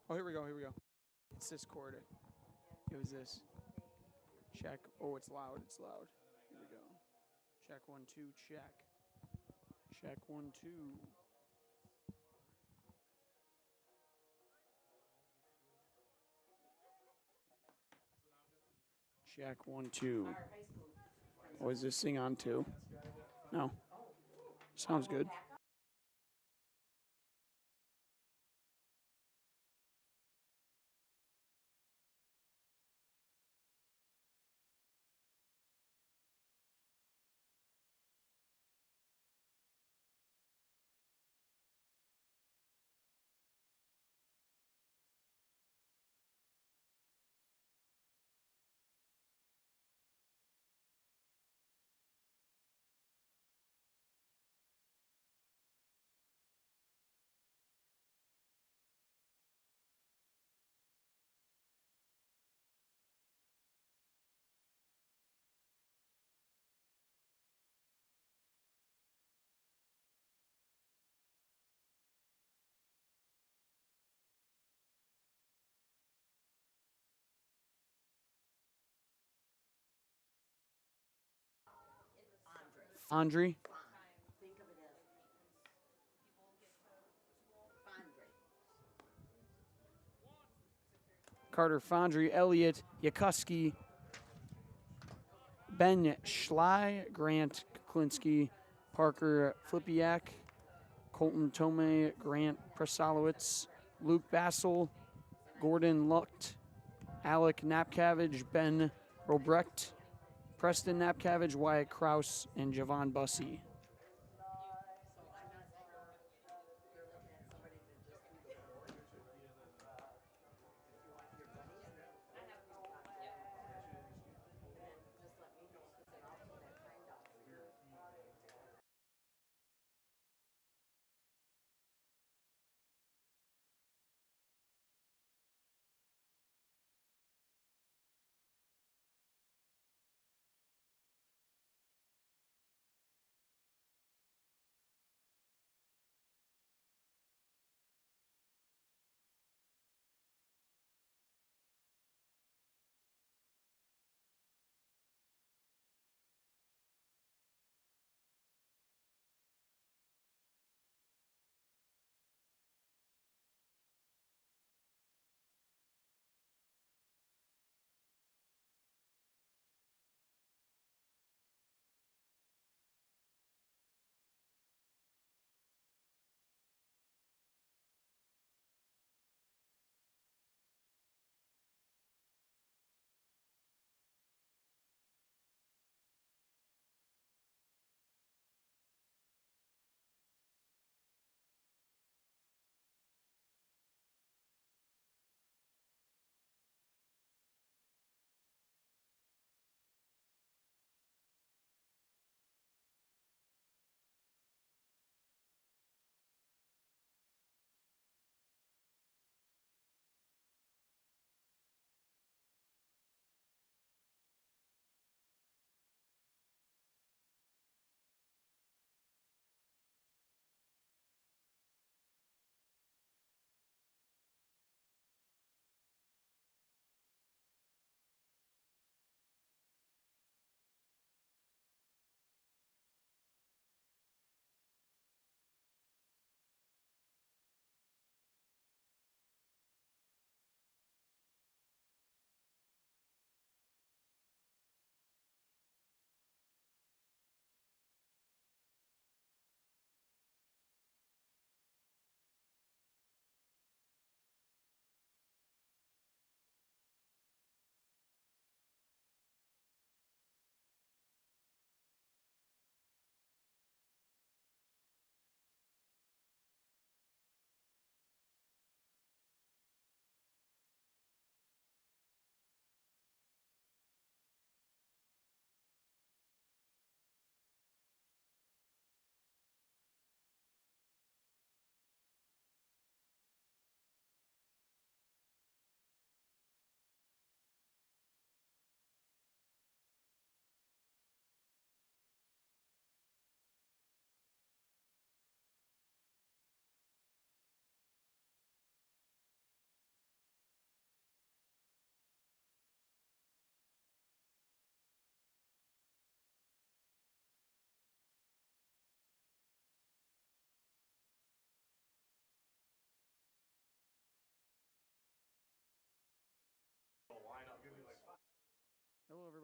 Oh, here we go. Here we go. It's this chord. It was this. Check. Oh, it's loud. It's loud. Here we go. Check 1 2. Check. Check 1 2. Check 1 2. Oh, is this thing on too? No. Sounds good. Andre. Carter Fondry, Elliot Yakuski, Ben Schley, Grant Kuklinski, Parker Flipiak, Colton Tome, Grant Prasalowitz, Luke Bassel, Gordon Lucht, Alec Napcavage, Ben Robrecht, Preston Napcavage, Wyatt Kraus, and Javon Bussey.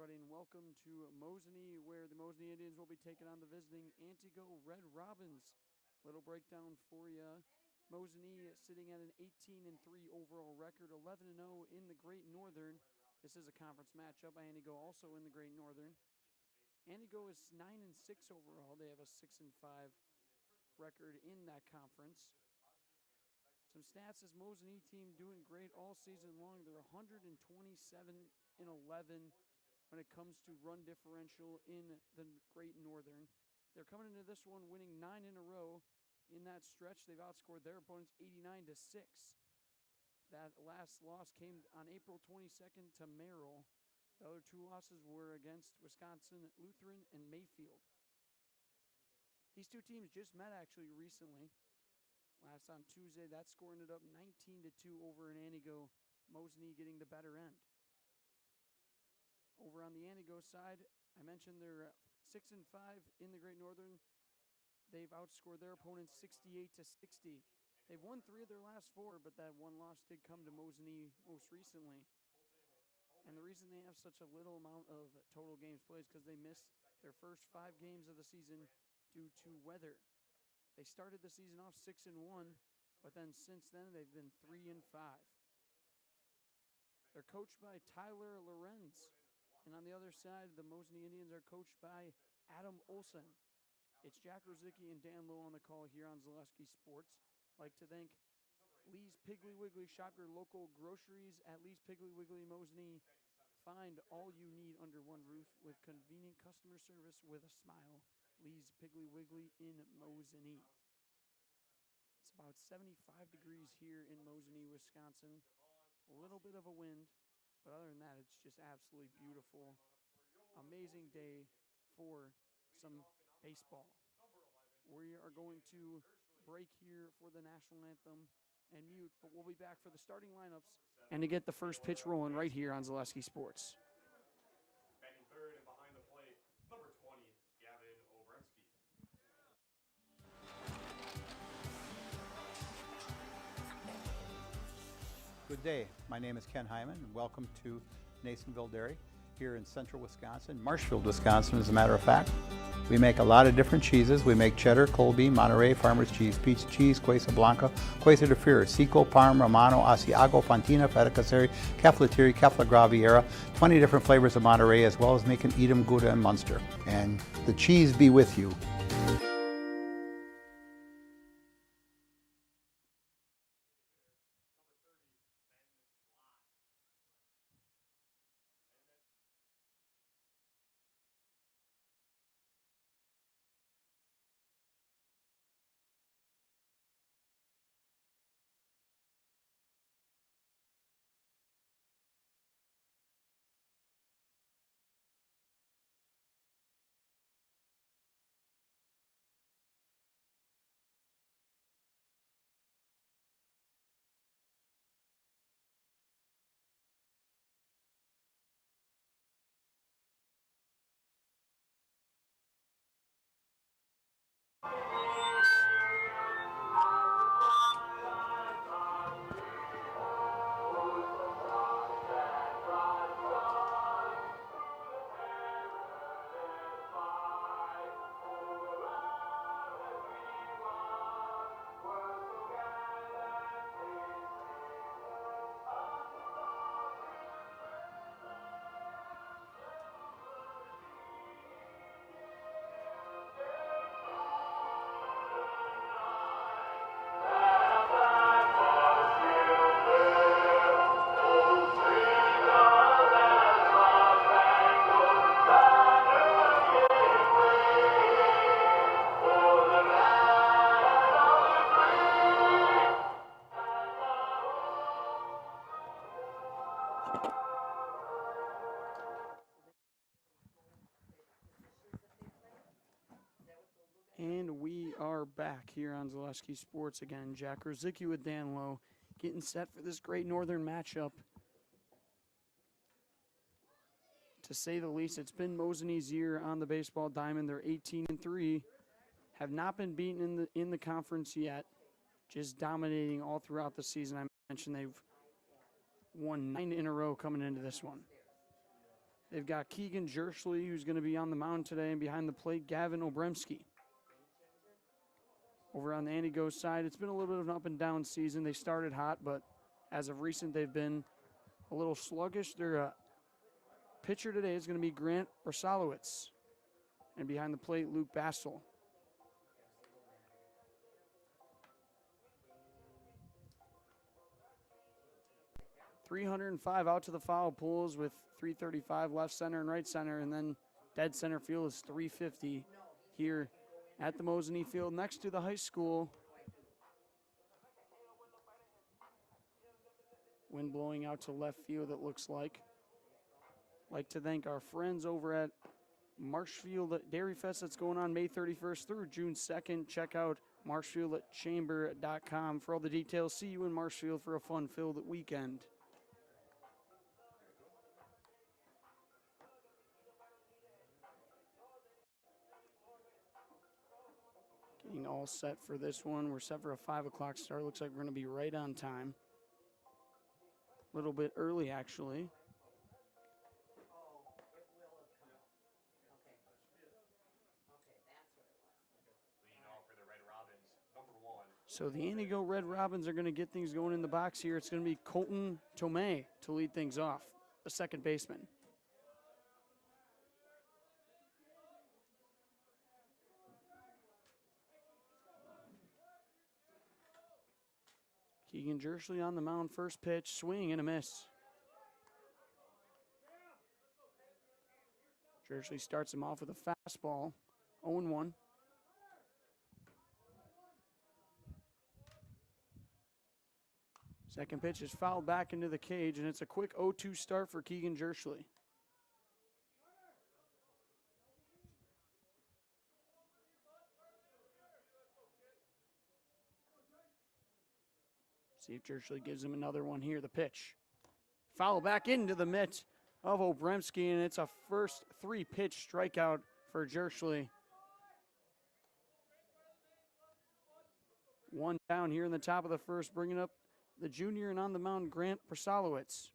everybody, and welcome to Mosinee, where the Mosinee Indians will be taking on the visiting Antigo Red Robins. Little breakdown for you. Mosinee sitting at an 18-3 overall record, 11-0 in the Great Northern. This is a conference matchup. Antigo also in the Great Northern. Antigo is 9-6 overall. They have a 6-5 record in that conference. Some stats: this Mosinee team doing great all season long. They're 127-11 when it comes to run differential in the Great Northern. They're coming into this one winning 9 in a row. In that stretch, they've outscored their opponents 89-6. That last loss came on April 22nd to Merrill. The other two losses were against Wisconsin Lutheran and Mayfield. These two teams just met actually recently. Last on Tuesday, that score ended up 19-2 over in Antigo, Mosinee getting the better end. Over on the Antigo side, I mentioned they're 6-5 in the Great Northern. They've outscored their opponents 68-60. They've won 3 of their last 4, but that one loss did come to Mosinee most recently. And the reason they have such a little amount of total games played is because they missed their first 5 games of the season due to weather. They started the season off 6-1, but then since then they've been 3-5. They're coached by Tyler Lorenz. And on the other side, the Mosinee Indians are coached by Adam Olson. It's Jack Rosicki and Dan Lowe on the call here on Zaleski Sports. I'd like to thank Lee's Piggly Wiggly. Shop your local groceries at Lee's Piggly Wiggly Mosinee. Find all you need under one roof with convenient customer service with a smile. Lee's Piggly Wiggly in Mosinee. It's about 75 degrees here in Mosinee, Wisconsin. A little bit of a wind, but other than that, it's just absolutely beautiful. Amazing day for some baseball. We are going to break here for the national anthem and mute, but we'll be back for the starting lineups and to get the first pitch rolling right here on Zaleski Sports. Batting third and behind the plate, number 20, Gavin Obremski. Good day. My name is Ken Hyman, and welcome to Nasonville Dairy here in central Wisconsin, Marshfield, Wisconsin, as a matter of fact. We make a lot of different cheeses. We make cheddar, Colby, Monterey, Farmer's Cheese, Peach Cheese, Quesa Blanca, Quesa de Freer, Seco, Parm, Romano, Asiago, Fontina, Feta Caseri, Caflateri, Cafla Graviera, 20 different flavors of Monterey, as well as making Edam, Gouda, and Munster. And the cheese be with you. And we are back here on Zaleski Sports again. Jack Rosicki with Dan Lowe, getting set for this Great Northern matchup. To say the least, it's been Mosinee's year on the baseball diamond. They're 18-3, have not been beaten in the conference yet, just dominating all throughout the season. I mentioned they've won 9 in a row coming into this one. they've got Keegan Jerschley, who's going to be on the mound today, and behind the plate, Gavin Obremski. Over on the Antigo side, it's been a little bit of an up-and-down season. They started hot, but as of recent, they've been a little sluggish. Their pitcher today is going to be Grant Bersalowitz. And behind the plate, Luke Bassel. .305 out to the foul poles with .335 left center and right center, and then dead center field is .350 here at the Mosinee Field next to the high school. Wind blowing out to left field, it looks like. Like to thank our friends over at Marshfield Dairy Fest that's going on May 31st through June 2nd. Check out marshfieldchamber.com for all the details. See you in Marshfield for a fun-filled weekend. Getting all set for this one. We're set for a 5 o'clock start. Looks like we're going to be right on time. A little bit early, actually. So the Antigo Red Robins are going to get things going in the box here. It's going to be Colton Tomei to lead things off, the second baseman. Keegan Jerschley on the mound, first pitch, swing and a miss. Jerschley starts him off with a fastball, 0-1. Second pitch is fouled back into the cage, and it's a quick 0-2 start for Keegan Jerschley. See if Jerschley gives him another one here. The pitch. Foul back into the mitt of Obremski, and it's a first 3-pitch strikeout for Jerschley. One down here in the top of the first, bringing up the junior and on the mound, Grant Bersalowitz.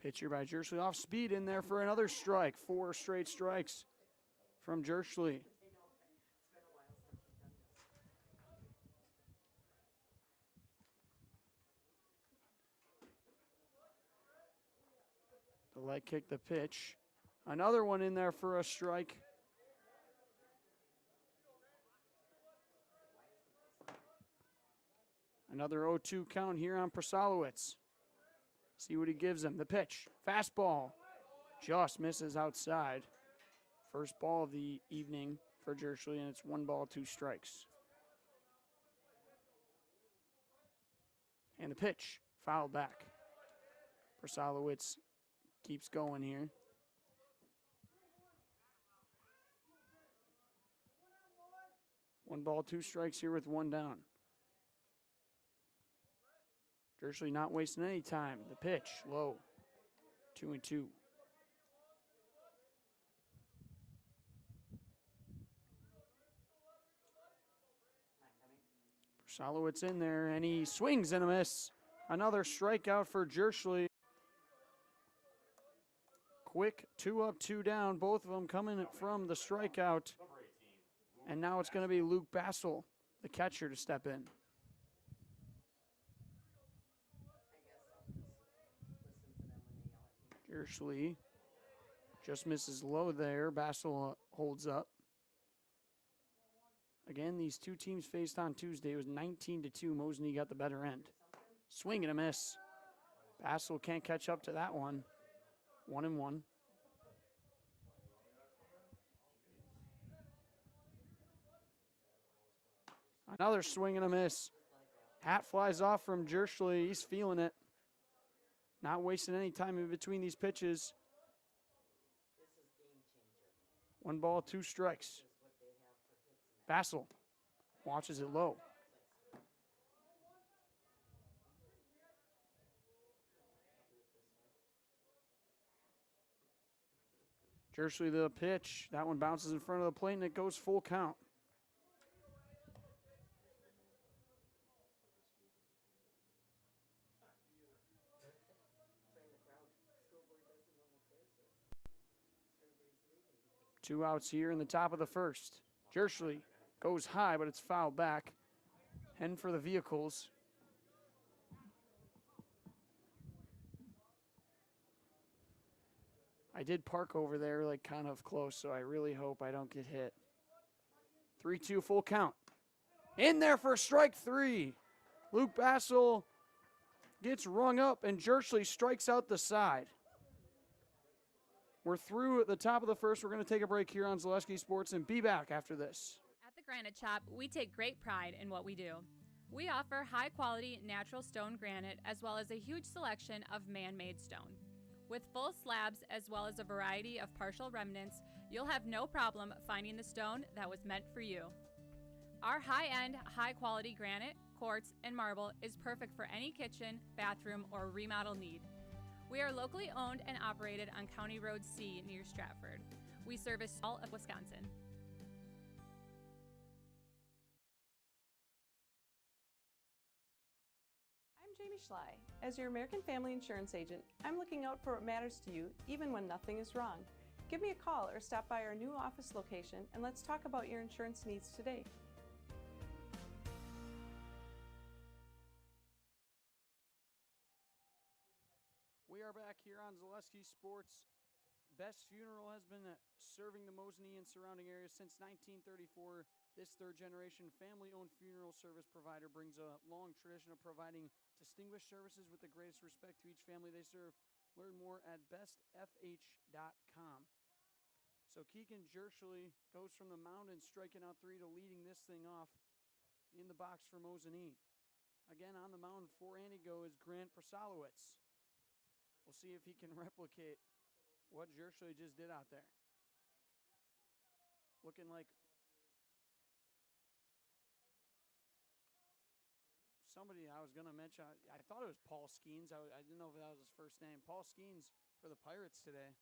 Pitcher by Jerschley off speed in there for another strike. 4 straight strikes from Jerschley. The leg kick, the pitch. Another one in there for a strike. Another 0-2 count here on Bersalowitz. See what he gives him. The pitch. Fastball. Just misses outside. First ball of the evening for Jerschley, and it's 1 ball, 2 strikes. And the pitch. Fouled back. Bersalowitz keeps going here. One ball, 2 strikes here with 1 down. Jerschley not wasting any time. The pitch, low, 2-2. Bersalowitz in there, and he swings and a miss. Another strikeout for Jerschley. Quick 2 up, 2 down. Both of them coming from the strikeout. And now it's going to be Luke Bassel, the catcher, to step in. Jerschley just misses low there. Bassel holds up. Again, these two teams faced on Tuesday. It was 19-2. Mosinee got the better end. Swing and a miss. Bassel can't catch up to that one. 1-1. Another swing and a miss. Hat flies off from Jerschley. He's feeling it. Not wasting any time in between these pitches. 1 ball, 2 strikes. Bassel watches it low. Jerschley the pitch. That one bounces in front of the plate, and it goes full count. 2 outs here in the top of the first. Jerschley goes high, but it's fouled back. Heading for the vehicles. I did park over there, like kind of close, so I really hope I don't get hit. 3-2 full count. In there for strike 3. Luke Bassel gets rung up, and Jerschley strikes out the side. We're through at the top of the first. We're going to take a break here on Zaleski Sports and be back after this. At the Granite Shop, we take great pride in what we do. We offer high-quality natural stone granite as well as a huge selection of man-made stone. With full slabs as well as a variety of partial remnants, you'll have no problem finding the stone that was meant for you. Our high-end, high-quality granite, quartz, and marble is perfect for any kitchen, bathroom, or remodel need. We are locally owned and operated on County Road C near Stratford. We service all of Wisconsin. I'm Jamie Schley. As your American Family Insurance agent, I'm looking out for what matters to you, even when nothing is wrong. Give me a call or stop by our new office location and let's talk about your insurance needs today. We are back here on Zaleski Sports. Best Funeral has been serving the Mosinee and surrounding areas since 1934. This third-generation family-owned funeral service provider brings a long tradition of providing distinguished services with the greatest respect to each family they serve. Learn more at bestfh.com. So Keegan Jerschley goes from the mound and striking out 3 to leading this thing off in the box for Mosinee. Again on the mound for Antigo is Grant Prosalowicz. We'll see if he can replicate what Jerschley just did out there. Looking like somebody I was going to mention. I thought it was Paul Skeens. I didn't know if that was his first name. Paul Skeens for the Pirates today.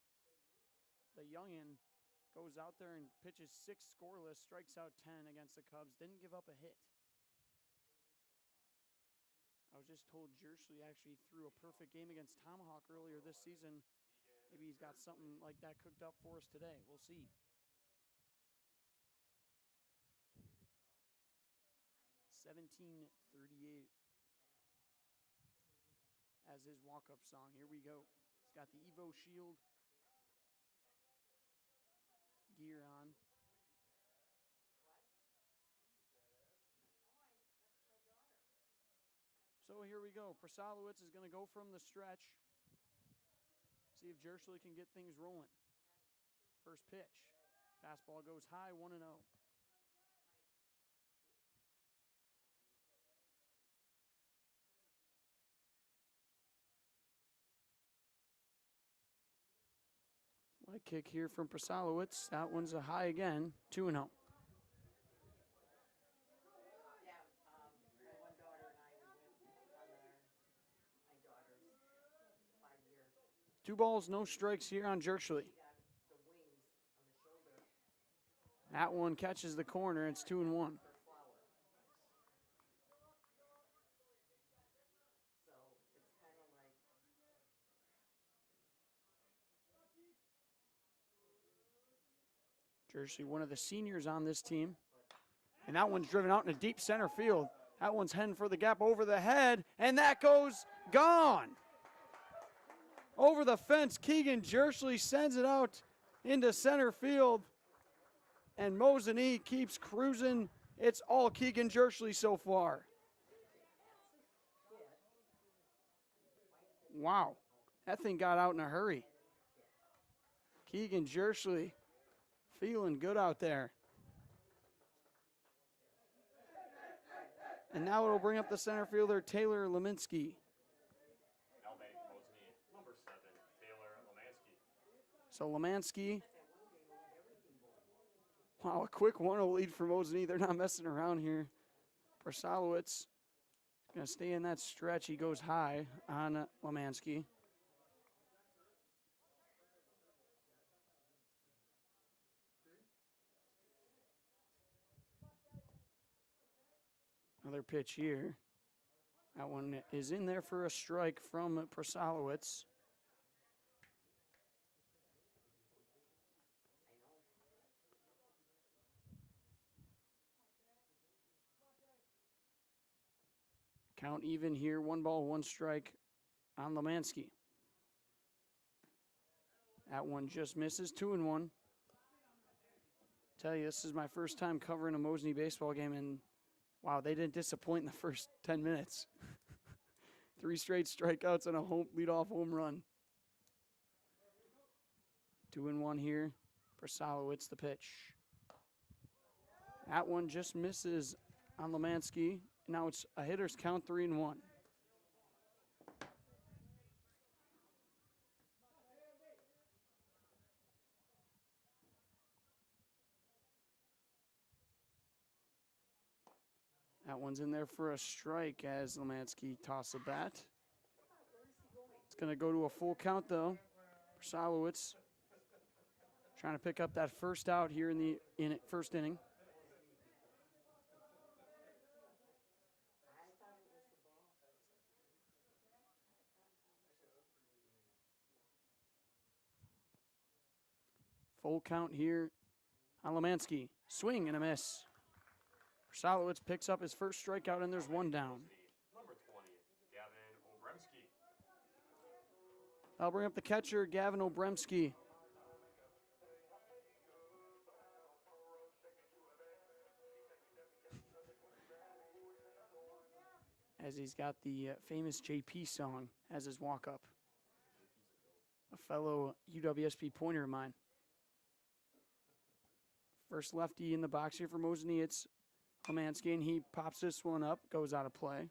The youngin goes out there and pitches 6 scoreless, strikes out 10 against the Cubs. Didn't give up a hit. I was just told Jerschley actually threw a perfect game against Tomahawk earlier this season. Maybe he's got something like that cooked up for us today. We'll see. 17:38 as his walk-up song. Here we go. He's got the Evo Shield gear on. So here we go. Prosalowicz is going to go from the stretch. See if Jerschley can get things rolling. First pitch. Fastball goes high, 1-0. Leg kick here from Prosalowicz. That one's a high again, 2-0. Two balls, no strikes here on Jerschley. That one catches the corner. It's 2-1. Jerschley, one of the seniors on this team. And that one's driven out into deep center field. That one's heading for the gap over the head, and that goes gone. Over the fence, Keegan Jerschley sends it out into center field, and Mosinee keeps cruising. It's all Keegan Jerschley so far. Wow, that thing got out in a hurry. Keegan Jerschley feeling good out there. And now it'll bring up the center fielder, Taylor Leminski. Now batting for Mosinee, number 7, Taylor Lemansky. So Lemansky. Wow, a quick 1-0 lead for Mosinee. They're not messing around here. Prosalowicz going to stay in that stretch. He goes high on Lemansky. Another pitch here. That one is in there for a strike from Prosalowicz. Count even here, 1 ball, 1 strike on Lemansky. That one just misses, 2-1. Tell you, this is my first time covering a Mosinee baseball game, and wow, they didn't disappoint in the first 10 minutes. 3 straight strikeouts and a leadoff home run. 2-1 here for Solowitz, the pitch. That one just misses on Lemansky. Now it's a hitter's count, 3-1. That one's in there for a strike as Lemansky tosses a bat. It's going to go to a full count, though, for Solowitz. Trying to pick up that first out here in the first inning. Full count here on Lemansky. Swing and a miss. Solowitz picks up his first strikeout, and there's 1 down. Number 20, Gavin Obremski. I'll bring up the catcher, Gavin Obremski. As he's got the famous JP song as his walk-up. A fellow UWSP pointer of mine. First lefty in the box here for Mosinee. It's Lemansky, and he pops this one up, goes out of play.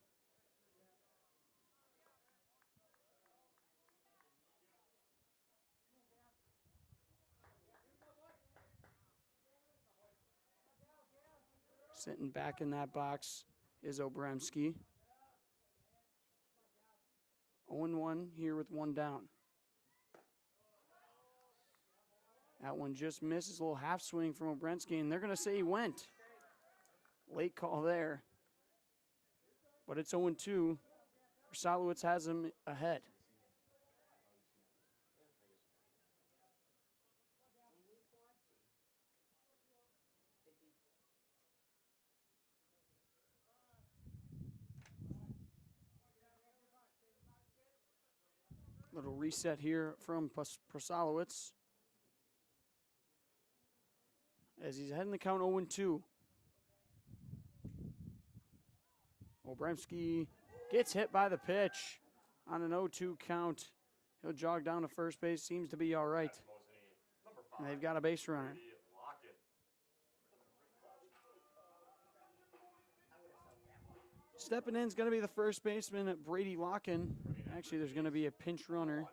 Sitting back in that box is Obremski. 0-1 here with 1 down. That one just misses, a little half swing from Obremski, and they're going to say he went. Late call there. But it's 0-2. Solowitz has him ahead. Little reset here from Prosalowitz. As he's heading the count 0-2. Obremski gets hit by the pitch on an 0-2 count. He'll jog down to first base. Seems to be all right. And they've got a base runner. Stepping in is going to be the first baseman, Brady Locken. Actually, there's going to be a pinch runner.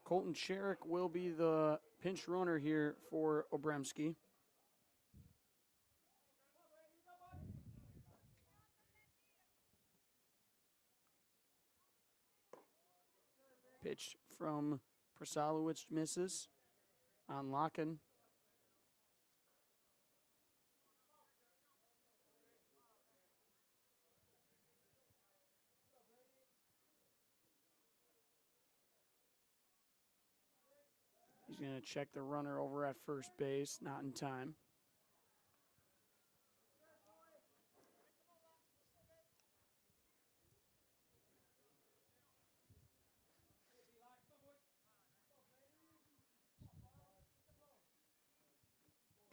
Colton Sherrick will be the pinch runner here for Obremski. Pitch from Prosalowicz misses on Locken. He's going to check the runner over at first base, not in time.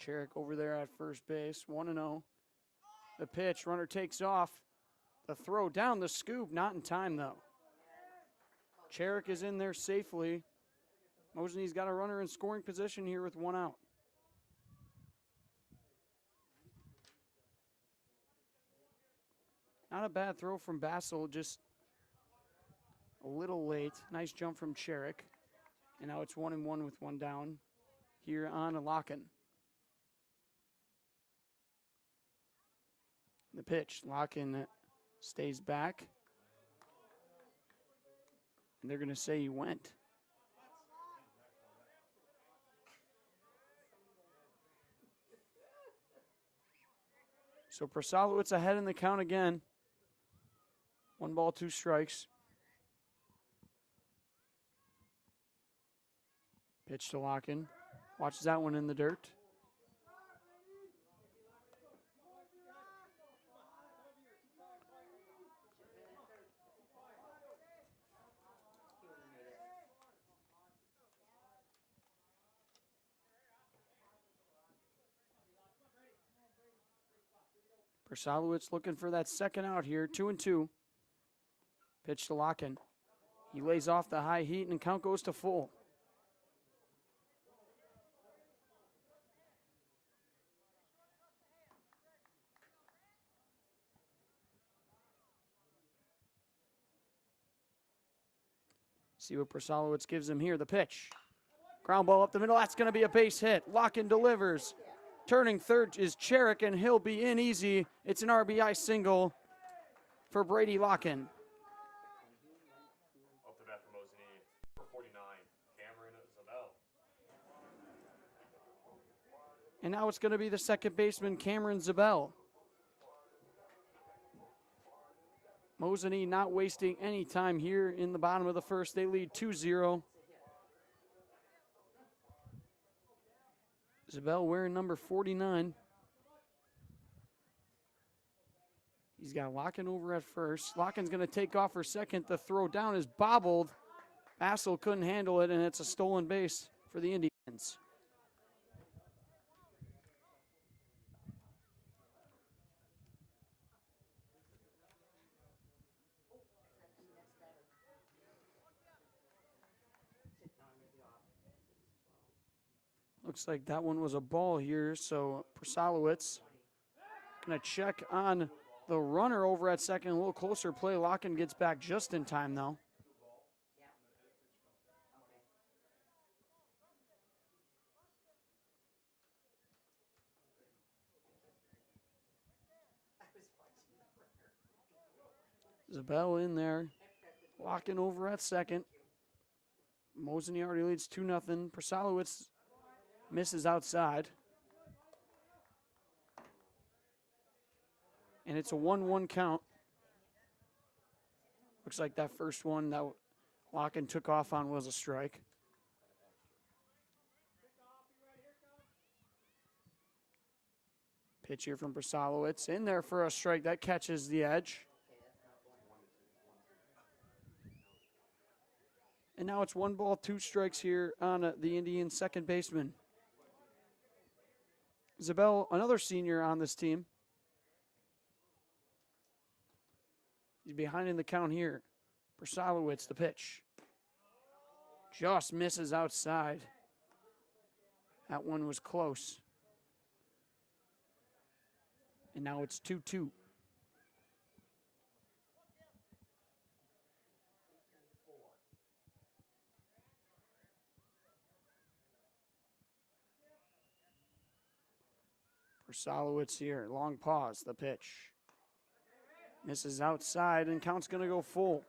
Cherrick over there at first base, 1-0. The pitch, runner takes off. The throw down the scoop, not in time though. Cherrick is in there safely. Mosinee's got a runner in scoring position here with 1 out. Not a bad throw from Bassel, just a little late. Nice jump from Cherrick. And now it's 1-1 with 1 down here on Locken. The pitch, Locken stays back. And they're going to say he went. So Prosalowicz ahead in the count again. 1 ball, 2 strikes. Pitch to Locken. Watches that one in the dirt. Prsalowicz looking for that second out here, 2-2. Pitch to Locken. He lays off the high heat and count goes to full. See what Prsalowicz gives him here. The pitch. Ground ball up the middle. That's going to be a base hit. Locken delivers. Turning third is Cherrick, and he'll be in easy. It's an RBI single for Brady Locken. Up to bat for Mosinee, number 49, Cameron Zabel. And now it's going to be the second baseman, Cameron Zabel. Mosinee not wasting any time here in the bottom of the first. They lead 2-0. Zabel wearing number 49. He's got Locken over at first. Locken's going to take off for second. The throw down is bobbled. Bassel couldn't handle it, and it's a stolen base for the Indians. Looks like that one was a ball here, so Prsalowicz going to check on the runner over at second. A little closer play. Locken gets back just in time, though. Zabel in there. Locken over at second. Mosinee already leads 2-0. Prsalowicz misses outside. And it's a 1-1 count. Looks like that first one that Locken took off on was a strike. Pitch here from Prsalowicz. In there for a strike. That catches the edge. And now it's 1 ball, 2 strikes here on the Indians' second baseman. Zabel, another senior on this team. He's behind in the count here. Prsalowicz, the pitch. Just misses outside. That one was close. And now it's 2-2. Prsalowicz here, long pause, the pitch. Misses outside, and count's going to go full.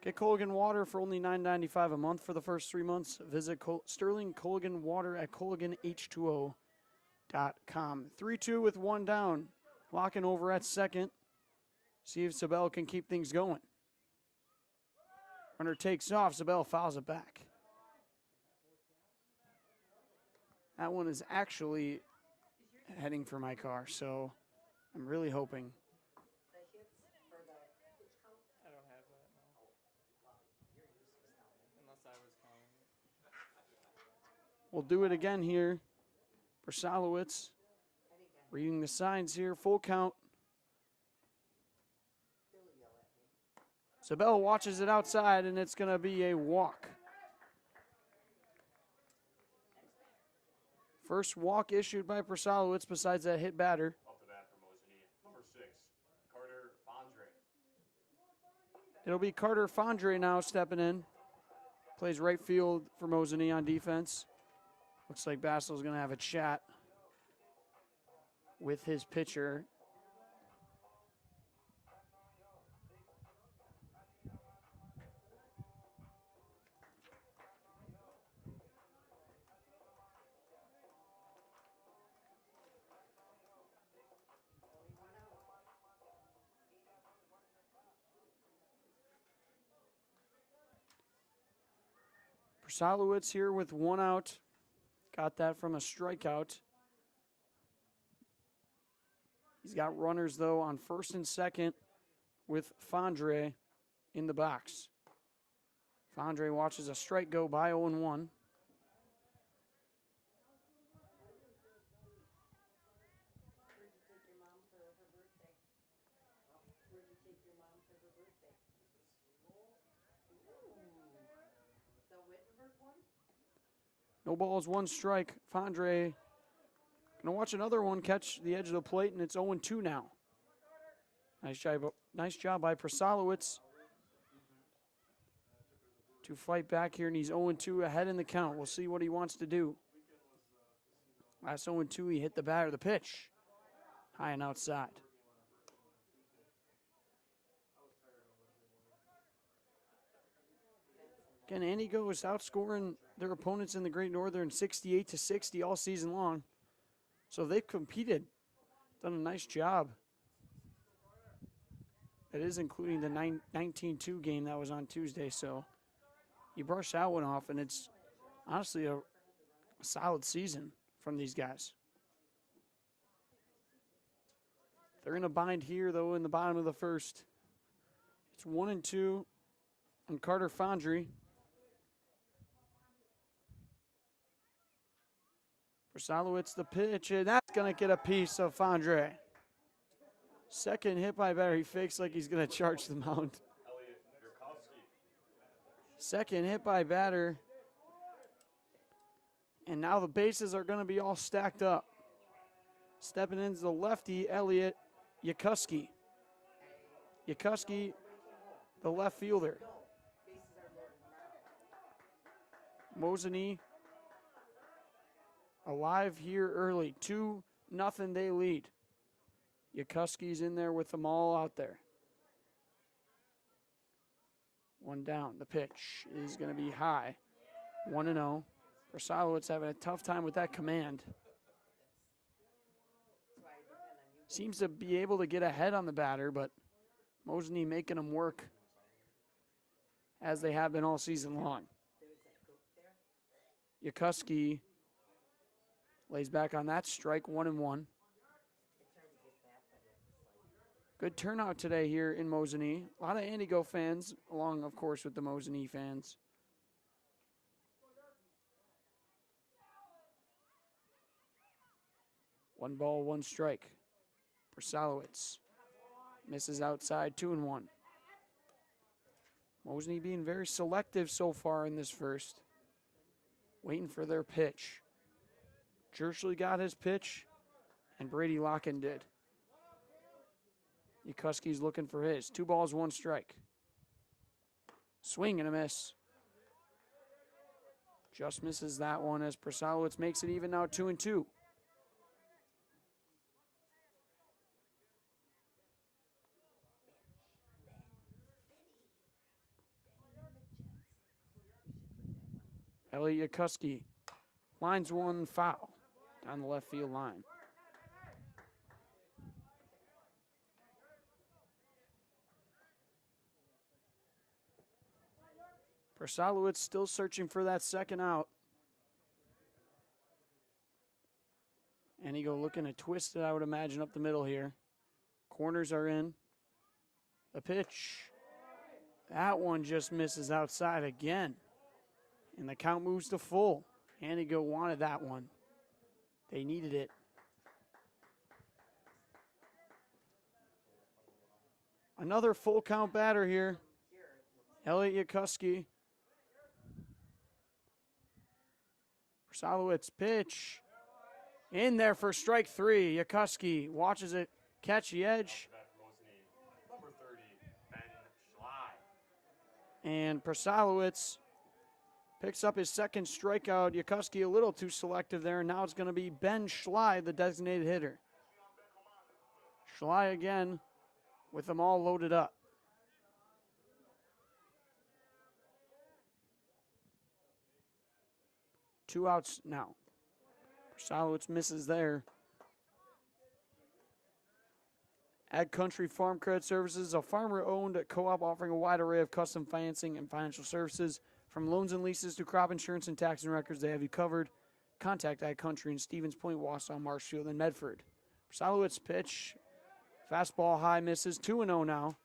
Get Culligan Water for only $9.95 a month for the first 3 months. Visit Sterling Culligan Water at CulliganH2O.com. 3-2 with 1 down. Locken over at second. See if Zabel can keep things going. Runner takes off. Zabel fouls it back. That one is actually heading for my car, so I'm really hoping. I don't have that, no. Unless I was counting it. We'll do it again here. Prsalowicz reading the signs here. Full count. Zabel watches it outside, and it's going to be a walk. First walk issued by Prsalowicz besides that hit batter. Up to bat for Mosinee, number 6, Carter Fondre. It'll be Carter Fondre now stepping in. Plays right field for Mosinee on defense. Looks like Bassel's going to have a chat with his pitcher. Prsalowicz here with 1 out. Got that from a strikeout. He's got runners, though, on first and second with Fondre in the box. Fondre watches a strike go by 0-1. Where'd you take your mom for her birthday? Ooh. The Wittenberg one? No balls, one strike. Fondre gonna watch another one catch the edge of the plate, and it's 0-2 now. Nice job by Prasowicz to fight back here, and he's 0-2 ahead in the count. We'll see what he wants to do. Last 0-2, he hit the batter, the pitch, high and outside. Again, Antigo is outscoring their opponents in the Great Northern 68-60 all season long. So they've competed, done a nice job. That is including the 19-2 game that was on Tuesday. So you brush that one off, and it's honestly a solid season from these guys. They're in a bind here, though, in the bottom of the first. It's 1-2 on Carter Fondry. Prasowicz the pitch, and that's going to get a piece of Fondre. Second hit by batter. He fakes like he's going to charge the mound. Second hit by batter. And now the bases are going to be all stacked up. Stepping into the lefty, Elliot Yakuski. Yakuski, the left fielder. Mosinee alive here early. 2-0 they lead. Yakuski's in there with them all out there. One down. The pitch is going to be high. 1-0. Prasowicz having a tough time with that command. Seems to be able to get ahead on the batter, but Mosinee making them work as they have been all season long. Yakuski lays back on that strike, 1-1. Good turnout today here in Mosinee. A lot of Antigo fans, along, of course, with the Mosinee fans. One ball, one strike. Prasowicz misses outside, 2-1. Mosinee being very selective so far in this first. Waiting for their pitch. Jerschley got his pitch, and Brady Locken did. Yakuski's looking for his. 2 balls, 1 strike. Swing and a miss. Just misses that one as Prasowicz makes it even now, 2-2. Elliot Yakuski lines one foul down the left field line. Prasowicz still searching for that second out. Antigo looking to twist it, I would imagine, up the middle here. Corners are in. The pitch. That one just misses outside again. And the count moves to full. Antigo wanted that one. They needed it. Another full count batter here. Elliot Yakuski. Prasowicz pitch. In there for strike 3. Yakuski watches it catch the edge. Number 30, Ben Schley. And Prasowicz picks up his second strikeout. Yakuski a little too selective there, and now it's going to be Ben Schley, the designated hitter. Schley again with them all loaded up. Two outs now. Prasowicz misses there. Ag Country Farm Credit Services, a farmer-owned co-op offering a wide array of custom financing and financial services. From loans and leases to crop insurance and tax and records, they have you covered. Contact Ag Country in Stevens Point, Wausau, Marshfield, and Medford. Prasowicz pitch. Fastball high, misses. 2-0 now.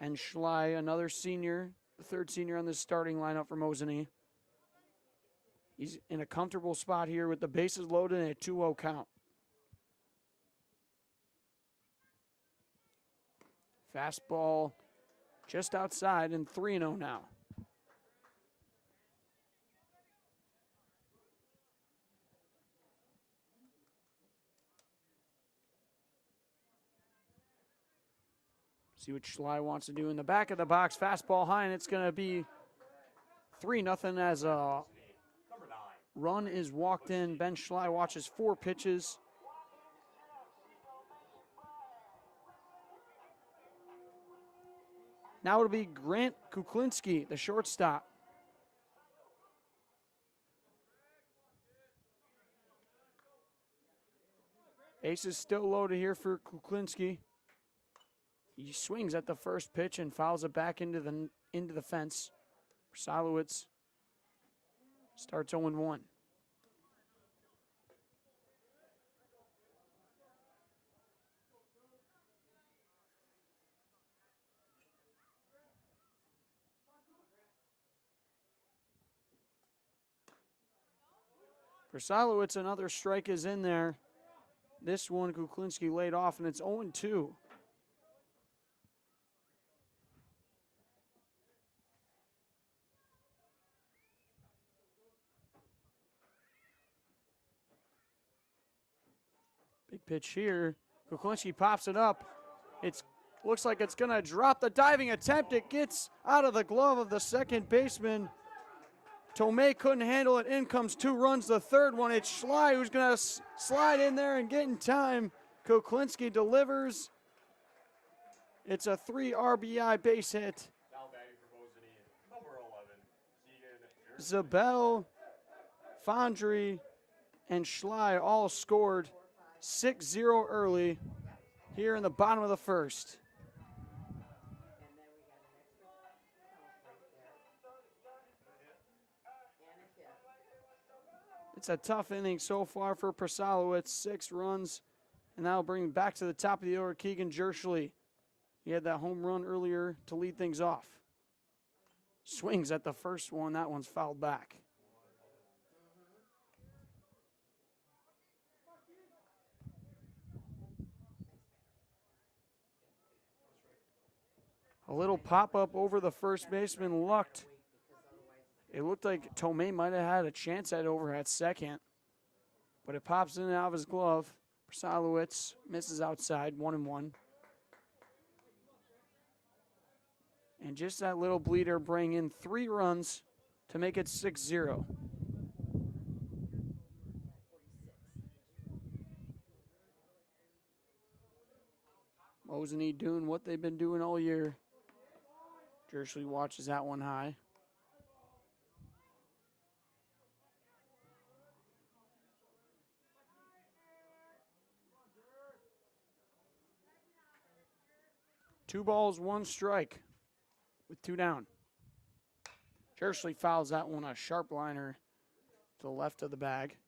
Ben Schley, another senior, the third senior on the starting lineup for Mosinee. He's in a comfortable spot here with the bases loaded and a 2-0 count. Fastball just outside and 3-0 now. See what Schley wants to do in the back of the box. Fastball high, and it's going to be 3-0 as a run is walked in. Ben Schley watches 4 pitches. Now it'll be Grant Kuklinski, the shortstop. Base is still loaded here for Kuklinski. He swings at the first pitch and fouls it back into the fence. Prsalowicz starts 0-1. Prsalowicz, another strike is in there. This one, Kuklinski laid off, and it's 0-2. Big pitch here. Kuklinski pops it up. It looks like it's going to drop the diving attempt. It gets out of the glove of the second baseman. Tomei couldn't handle it. In comes 2 runs. The third one, it's Schley who's going to slide in there and get in time. Kuklinski delivers. It's a 3 RBI base hit. Now batting for Mosinee, number 11, Keegan Jerry. Zabel, Fondry, and Schley all scored 6-0 early here in the bottom of the first. It's a tough inning so far for Prsalowicz. 6 runs, and that'll bring back to the top of the order Keegan Jerschley. He had that home run earlier to lead things off. Swings at the first one. That one's fouled back. A little pop-up over the first baseman lucked. It looked like Tomei might have had a chance at over at second, but it pops in and out of his glove. Prsalowicz misses outside, 1-1. And just that little bleeder bring in 3 runs to make it 6-0. Mosinee doing what they've been doing all year. Jerschley watches that one high. Two balls, 1 strike with 2 down. Jerschley fouls that one, a sharp liner to the left of the bag.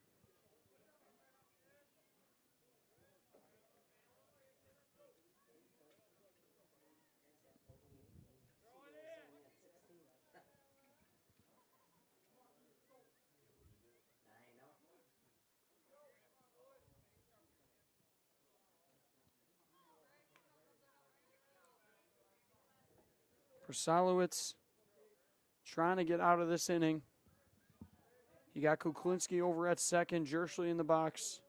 Prsalowicz trying to get out of this inning. You got Kuklinski over at second, Jerschley in the box.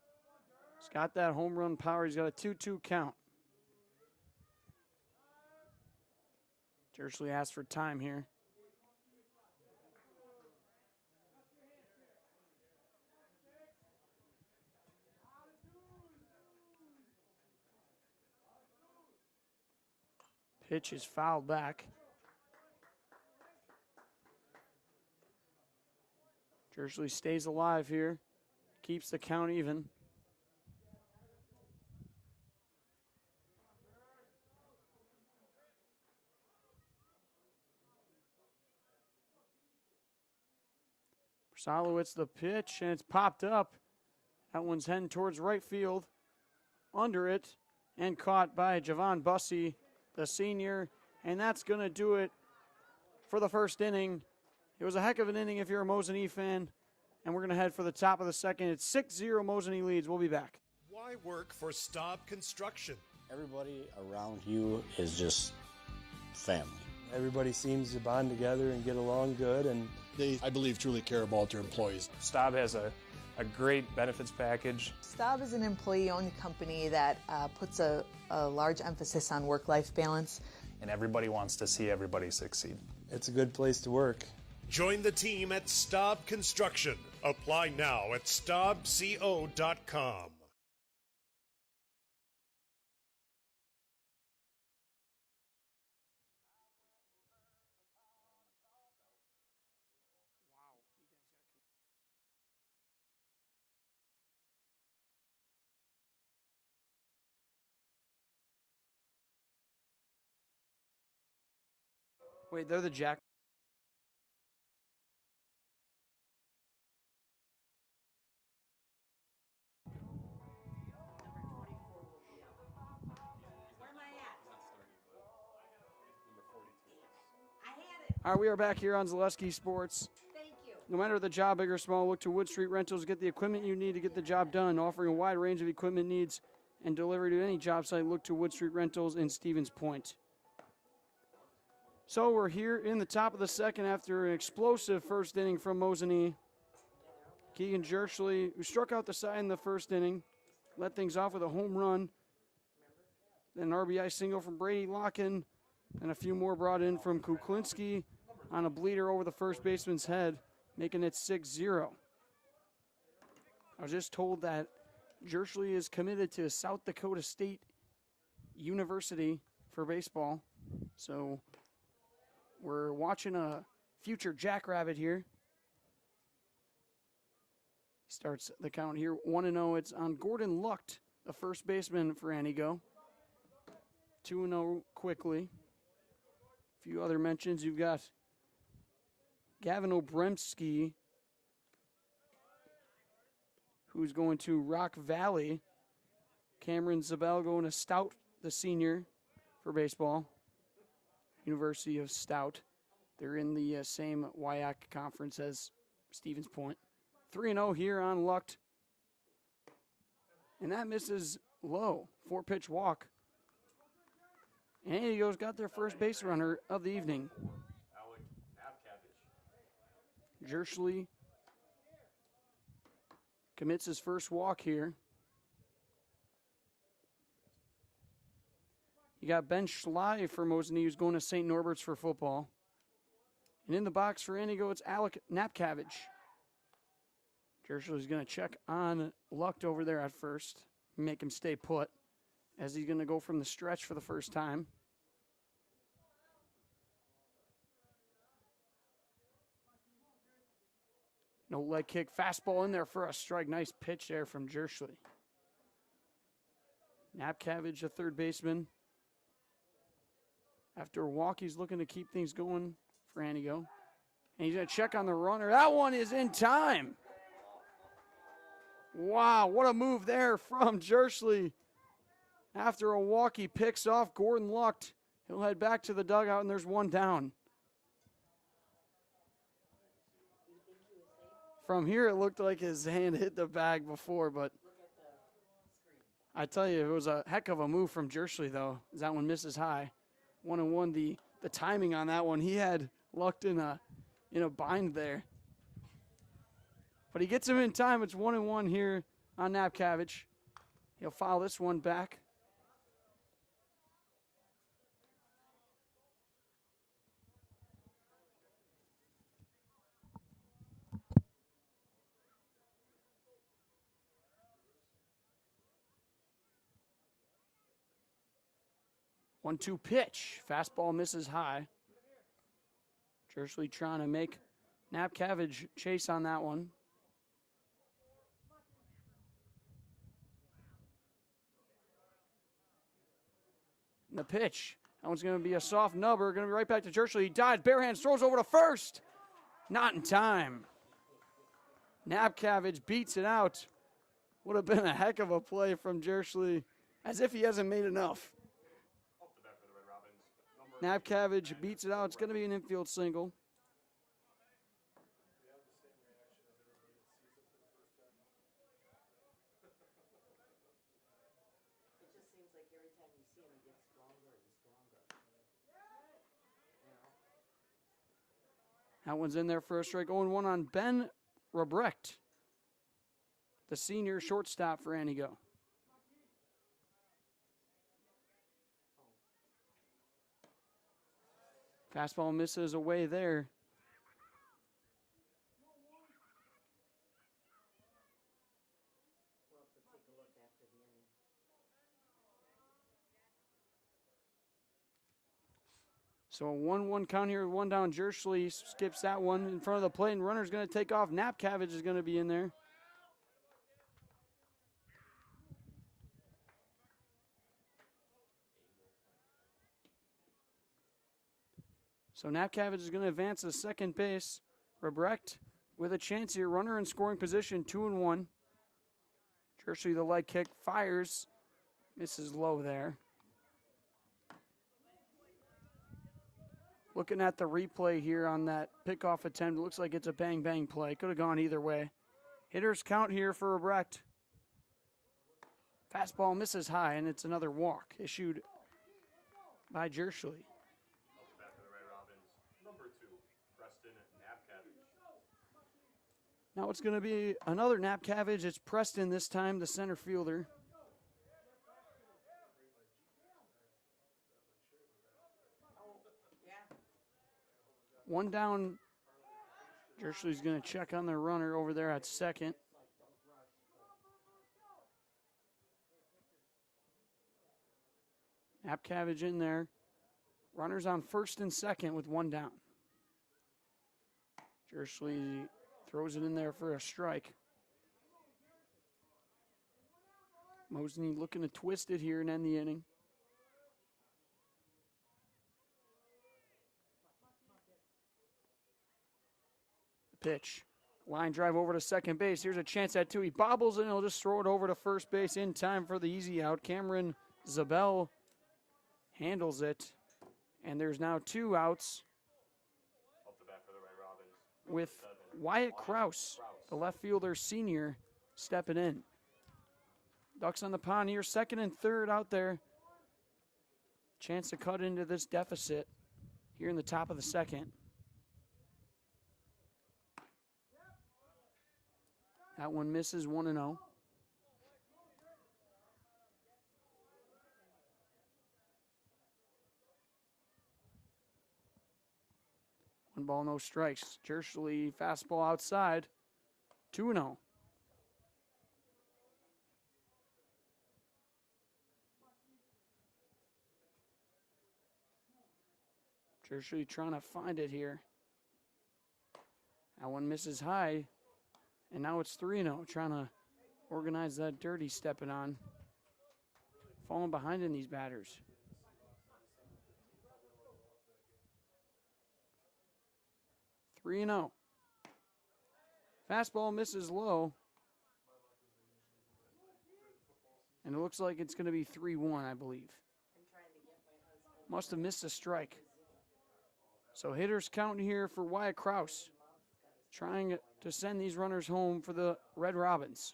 He's got that home run power. He's got a 2-2 count. Jerschley asked for time here. Pitch is fouled back. Jerschley stays alive here, keeps the count even. Prsalowicz the pitch, and it's popped up. That one's heading towards right field. Under it, and caught by Javon Bussey, the senior. And that's going to do it for the first inning. It was a heck of an inning if you're a Mosinee fan. And we're going to head for the top of the second. It's 6-0 Mosinee leads. We'll be back. Why work for Staub Construction? Everybody around you is just family. Everybody seems to bond together and get along good, and They, I believe, truly care about their employees. Staub has a great benefits package. Staub is an employee-owned company that puts a large emphasis on work-life balance. And everybody wants to see everybody succeed. It's a good place to work. Join the team at Staub Construction. Apply now at staubco.com. Wait, they're the Jack. All right, we are back here on Zaleski Sports. No matter the job, big or small, look to Wood Street Rentals. Get the equipment you need to get the job done. Offering a wide range of equipment needs and delivery to any job site, look to Wood Street Rentals in Stevens Point. So we're here in the top of the second after an explosive first inning from Mosinee. Keegan Jerchley, who struck out the side in the first inning, led things off with a home run. Then an RBI single from Brady Locken, and a few more brought in from Kuklinski on a bleeder over the first baseman's head, making it 6-0. I was just told that Jerchley is committed to South Dakota State University for baseball. So we're watching a future Jackrabbit here. Starts the count here, 1-0. It's on Gordon Lucht, the first baseman for Antigo. 2-0 quickly. A few other mentions. You've got Gavin Obremski, who's going to Rock Valley. Cameron Zabel going to Stout, the senior, for baseball. University of Stout. They're in the same WIAA conference as Stevens Point. 3-0 here on Lucht. And that misses low. 4-pitch walk. And Antigo's got their first base runner of the evening. Jerchley commits his first walk here. You got Ben Schley for Mosinee, who's going to St. Norbert's for football. And in the box for Antigo, it's Alec Napcavage. Jerchley's going to check on Lucht over there at first, make him stay put, as he's going to go from the stretch for the first time. No leg kick, fastball in there for a strike. Nice pitch there from Jerchley. Napcavage, a third baseman. After a walk, he's looking to keep things going for Antigo. And he's going to check on the runner. That one is in time. Wow, what a move there from Jerchley. After a walk, he picks off Gordon Lucht. He'll head back to the dugout, and there's one down. From here, it looked like his hand hit the bag before, but I tell you, it was a heck of a move from Jerchley, though, as that one misses high. 1-1, the timing on that one. He had Lucht in a bind there. But he gets him in time. It's 1-1 here on Napcavage. He'll foul this one back. One-two pitch. Fastball misses high. Jerchley trying to make Napcavage chase on that one. And the pitch. That one's going to be a soft nubber. Going to be right back to Jerchley. He dives, bare hands, throws over to first. Not in time. Napcavage beats it out. Would have been a heck of a play from Jerchley, as if he hasn't made enough. Napcavage beats it out. It's going to be an infield single. seems like every time you see him, he gets stronger and stronger. You know? That one's in there for a strike. 0-1 on Ben Rebrecht, the senior shortstop for Antigo. Fastball misses away there. We'll have to take a look after the inning. So a 1-1 count here, one down. Jerschley skips that one in front of the plate, and runner's going to take off. Napcavage is going to be in there. So Napcavage is going to advance to second base. Rebrecht with a chance here. Runner in scoring position, 2-1. Jerschley, the leg kick, fires. Misses low there. Looking at the replay here on that pickoff attempt, it looks like it's a bang-bang play. Could have gone either way. Hitters count here for Rebrecht. Fastball misses high, and it's another walk issued by Jerschley. Back for the Red Robins, number 2, Preston Napcavage. Now it's going to be another Napcavage. It's Preston this time, the center fielder. One down. Jerschley's going to check on the runner over there at second. Napcavage in there. Runners on first and second with one down. Jerschley throws it in there for a strike. Mosinee looking to twist it here and end the inning. Pitch. Line drive over to second base. Here's a chance at two. He bobbles and he'll just throw it over to first base in time for the easy out. Cameron Zabel handles it. And there's now 2 outs Up the bat for the Red Robins, with 7, Wyatt Krause, the left fielder senior, stepping in. Ducks on the pond here, second and third out there. Chance to cut into this deficit here in the top of the second. That one misses 1-0. One ball, no strikes. Jerschley fastball outside. 2-0. Jerschley trying to find it here. That one misses high. And now it's 3-0. Trying to organize that dirt he's stepping on. Falling behind in these batters. 3-0. Fastball misses low. And it looks like it's going to be 3-1, I believe. Must have missed a strike. So hitters counting here for Wyatt Krause. Trying to send these runners home for the Red Robins.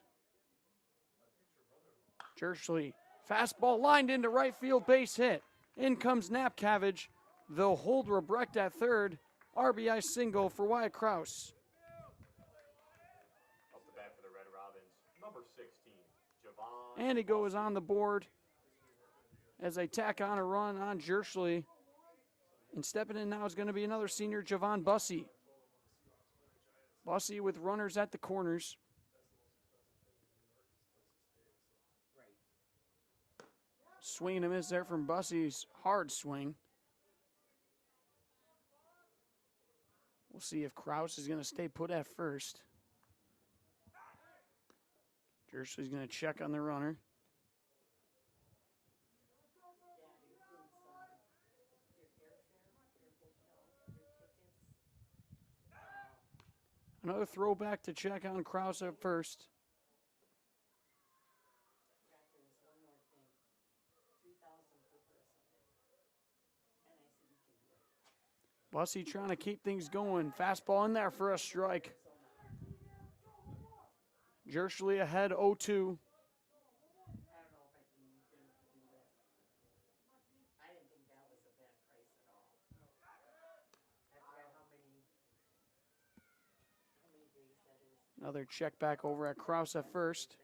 Jerschley, fastball lined into right field, base hit. In comes Napcavage. They'll hold Rebrecht at third. RBI single for Wyatt Krause. Up the bat for the Red Robins, number 16, Javon. Antigo is on the board as they tack on a run on Jerschley. And stepping in now is going to be another senior, Javon Bussey. Bussey with runners at the corners. Swing and a miss there from Bussey's hard swing. We'll see if Krause is going to stay put at first. Jerschley's going to check on the runner. Another throwback to check on Krause at first. Bussey trying to keep things going. Fastball in there for a strike. Jerschley ahead 0-2. Another check back over at Kraus at first.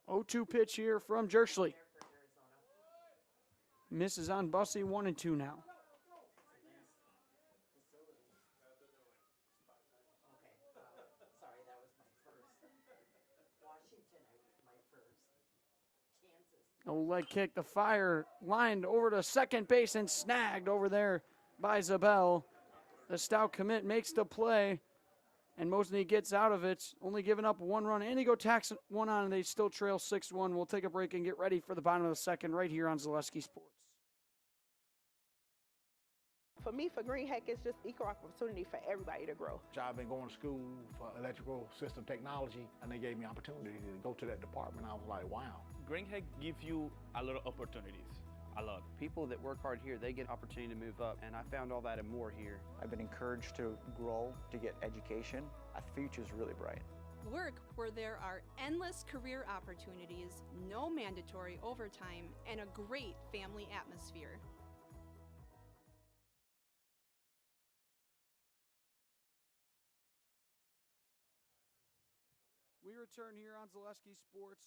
0-2 pitch here from Jerschley. Misses on Bussey, 1-2 now. Sorry, that was my first. Washington, my first. Kansas. No leg kick. The fire lined over to second base and snagged over there by Zabel. The stout commit makes the play, and Mosinee gets out of it, only giving up one run. Antigo tacks one on, and they still trail 6-1. We'll take a break and get ready for the bottom of the second right here on Zaleski Sports. For me, for Green Heck, it's just equal opportunity for everybody to grow. I've been going to school for electrical system technology, and they gave me opportunity to go to that department. I was like, wow. Green Heck gives you a lot of opportunities. A lot. People that work hard here, they get opportunity to move up, and I found all that and more here. I've been encouraged to grow, to get education. The future's really bright. Work where there are endless career opportunities, no mandatory overtime, and a great family atmosphere. We return here on Zaleski Sports.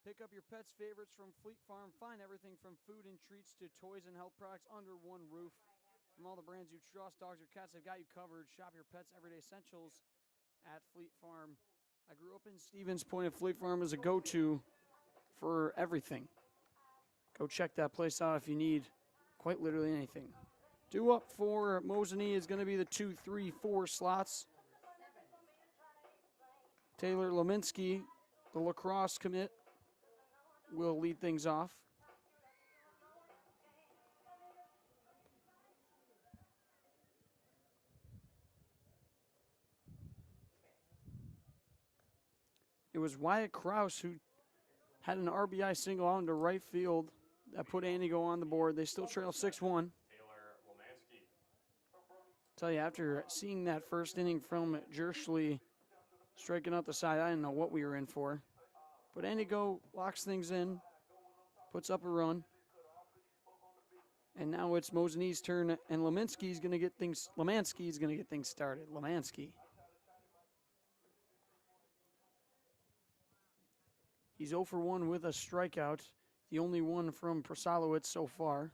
Pick up your pet's favorites from Fleet Farm. Find everything from food and treats to toys and health products under one roof. From all the brands you trust, dogs or cats have got you covered. Shop your pet's everyday essentials at Fleet Farm. I grew up in Stevens Point, and Fleet Farm is a go-to for everything. Go check that place out if you need quite literally anything. Due up for Mosinee is going to be the 2, 3, 4 slots. Taylor Leminski, the lacrosse commit, will lead things off. It was Wyatt Kraus who had an RBI single out into right field that put Antigo on the board. They still trail 6-1. Tell you, after seeing that first inning from Jerschley striking out the side, I didn't know what we were in for. But Antigo locks things in, puts up a run. And now it's Mosinee's turn, and Lemanski's going to get things started. Lemanski. He's 0 for 1 with a strikeout, the only one from Prasalovic so far.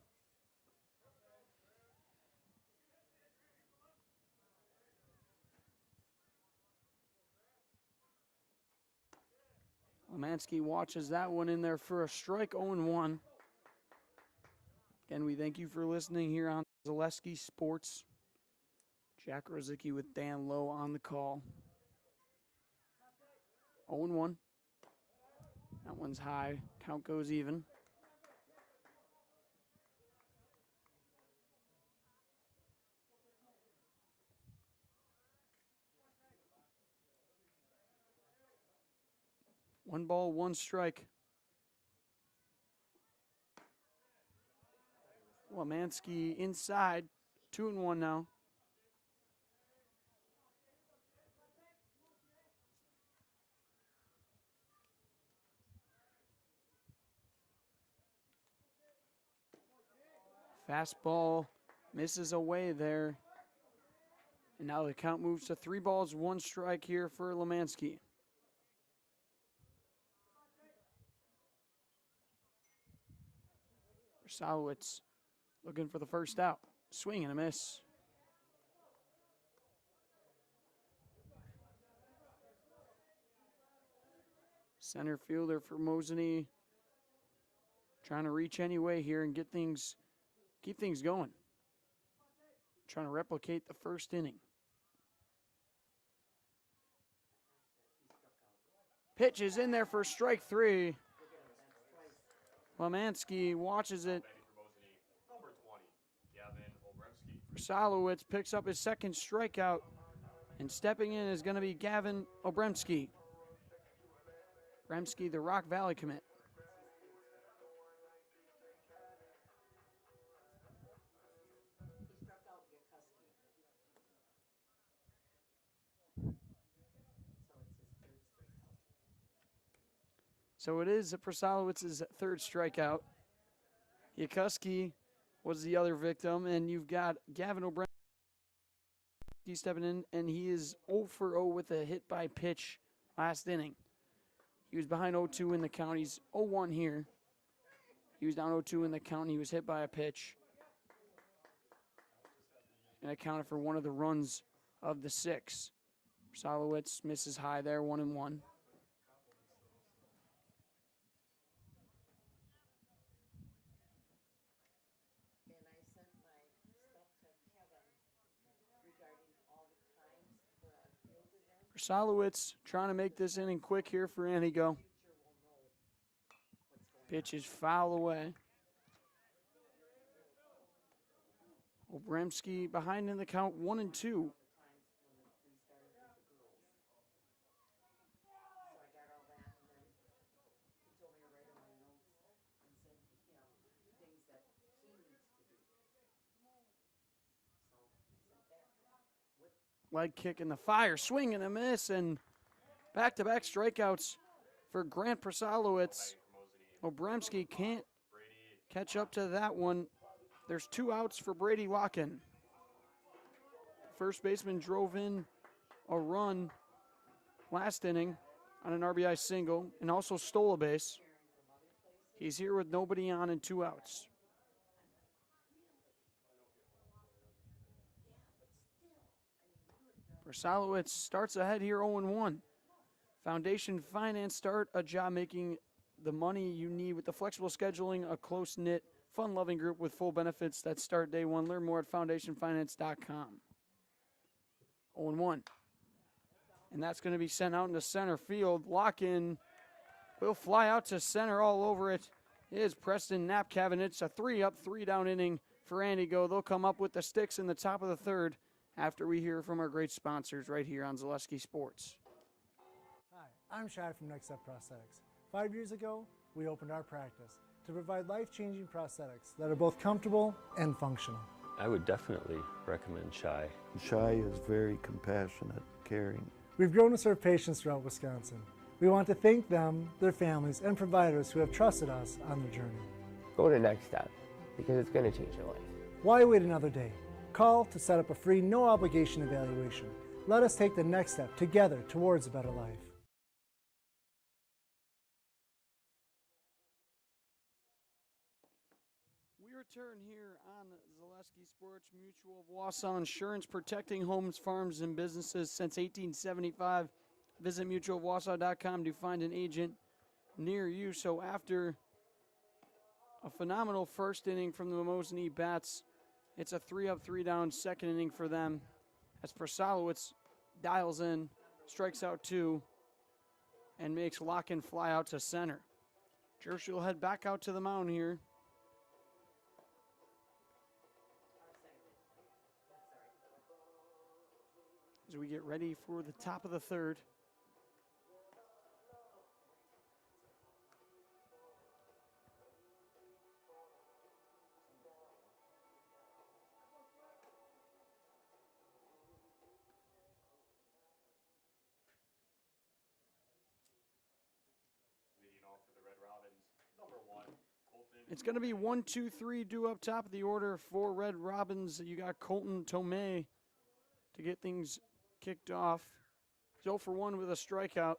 Lemanski watches that one in there for a strike, 0-1. Again, we thank you for listening here on Zaleski Sports. Jack Rosicki with Dan Lowe on the call. 0-1. That one's high. Count goes even. One ball, one strike. Lemanski inside. 2-1 now. Fastball misses away there. And now the count moves to 3 balls, 1 strike here for Lemanski. Salowitz looking for the first out. Swing and a miss. Center fielder for Mosinee trying to reach anyway here and keep things going. Trying to replicate the first inning. Pitch is in there for strike 3. Lemanski watches it. Salowitz picks up his second strikeout, and stepping in is going to be Gavin Obremski. Obremski, the Rock Valley commit. So it is Prasalowitz's third strikeout. Yakuski was the other victim, and you've got Gavin O'Brien stepping in, and he is 0 for 0 with a hit by pitch last inning. He was behind 0-2 in the count. He's 0-1 here. He was down 0-2 in the count, and he was hit by a pitch. And accounted for one of the runs of the 6. Solowitz misses high there, 1-1. Solowitz trying to make this inning quick here for Antigo. Pitch is foul away. Obremski behind in the count, 1-2. Leg kick in the fire, swing and a miss, and back-to-back strikeouts for Grant Prsalowitz. Obremski can't catch up to that one. There's 2 outs for Brady Locken. First baseman drove in a run last inning on an RBI single and also stole a base. He's here with nobody on and 2 outs. Prsalowitz starts ahead here 0-1. Foundation Finance, start a job making the money you need with the flexible scheduling, a close-knit, fun-loving group with full benefits that start day one. Learn more at foundationfinance.com. 0-1. And that's going to be sent out into center field. Lock-in will fly out to center all over it. It is Preston Napcavin. It's a 3-up, 3-down inning for Antigo. They'll come up with the sticks in the top of the third after we hear from our great sponsors right here on Zaleski Sports. Hi, I'm Shad from Next Step Prosthetics. 5 years ago, we opened our practice to provide life-changing prosthetics that are both comfortable and functional. I would definitely recommend Shy. Shy is very compassionate, caring. We've grown to serve patients throughout Wisconsin. We want to thank them, their families, and providers who have trusted us on their journey. Go to Next Step, because it's going to change your life. Why wait another day? Call to set up a free, no-obligation evaluation. Let us take the next step together towards a better life. We return here on Zaleski Sports. Mutual of Wausau Insurance, protecting homes, farms, and businesses since 1875. Visit mutualofwausau.com to find an agent near you. So after a phenomenal first inning from the Mosinee Bats, it's a 3-up, 3-down second inning for them as Prsalowitz dials in, strikes out 2, and makes Locken fly out to center. Jersh will head back out to the mound here. As we get ready for the top of the third. It's going to be 1, 2, 3 due up top of the order for Red Robins. You got Colton Tomei to get things kicked off. He's 0 for 1 with a strikeout.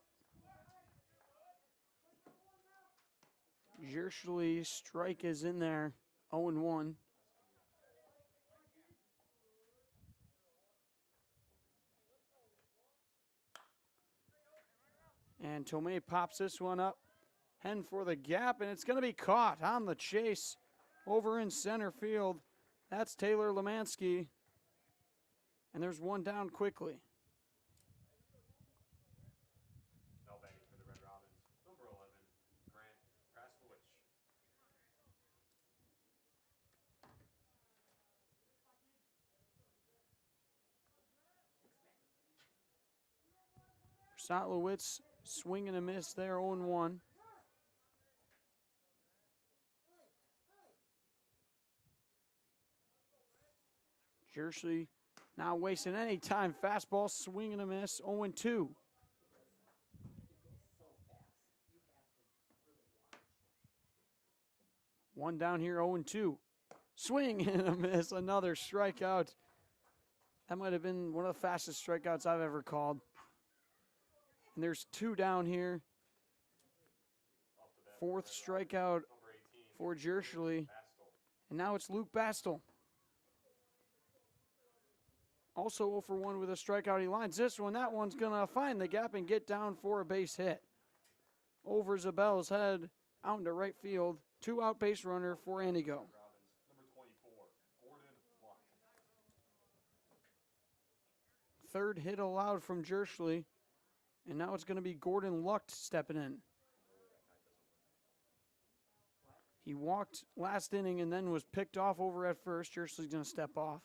Jershly strike is in there, 0-1. And Tomei pops this one up. Heading for the gap, and it's going to be caught on the chase over in center field. That's Taylor Lemansky. And there's one down quickly. Now batting for the Red Robins, number 11, Grant Praslowicz. Praslowicz swing and a miss there, 0-1. Jershly not wasting any time. Fastball, swing and a miss, 0-2. One down here, 0-2. Swing and a miss, another strikeout. That might have been one of the fastest strikeouts I've ever called. And there's 2 down here. 4th strikeout for Jershly. And now it's Luke Bastel. Also 0 for 1 with a strikeout. He lines this one. That one's going to find the gap and get down for a base hit. Over Zabel's head, out into right field. 2-out base runner for Antigo. Third hit allowed from Jershly. And now it's going to be Gordon Lucht stepping in. He walked last inning and then was picked off over at first. Jershly's going to step off.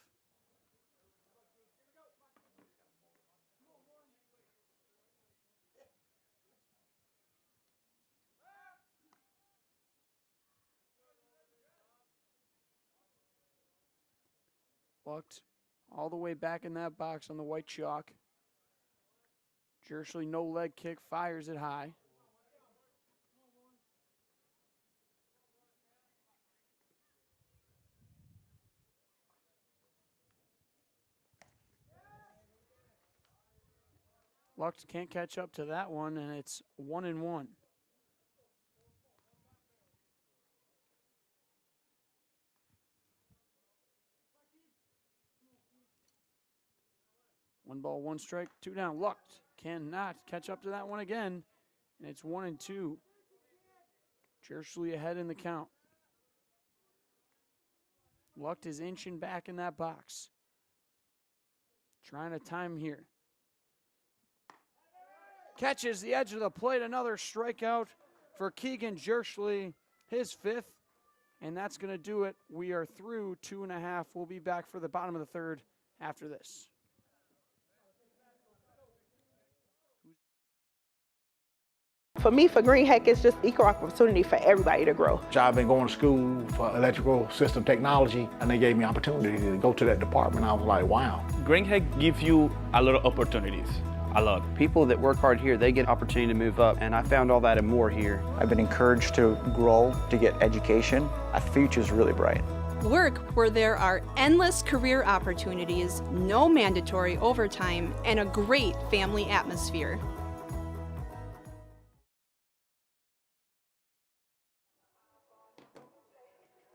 Lucht all the way back in that box on the white chalk. Jershly, no leg kick, fires it high. Lucht can't catch up to that one, and it's 1-1. One ball, 1 strike, 2 down. Lucht cannot catch up to that one again, and it's 1-2. Jershly ahead in the count. Lucht is inching back in that box. Trying to time here. Catches the edge of the plate. Another strikeout for Keegan Jershly, his 5th. And that's going to do it. We are through 2.5. We'll be back for the bottom of the 3rd after this. For me, for Green Heck, it's just equal opportunity for everybody to grow. I've been going to school for electrical system technology, and they gave me opportunity to go to that department. I was like, wow. Green Heck gives you a lot of opportunities. A lot. People that work hard here, they get opportunity to move up, and I found all that and more here. I've been encouraged to grow, to get education. The future's really bright. Work where there are endless career opportunities, no mandatory overtime, and a great family atmosphere.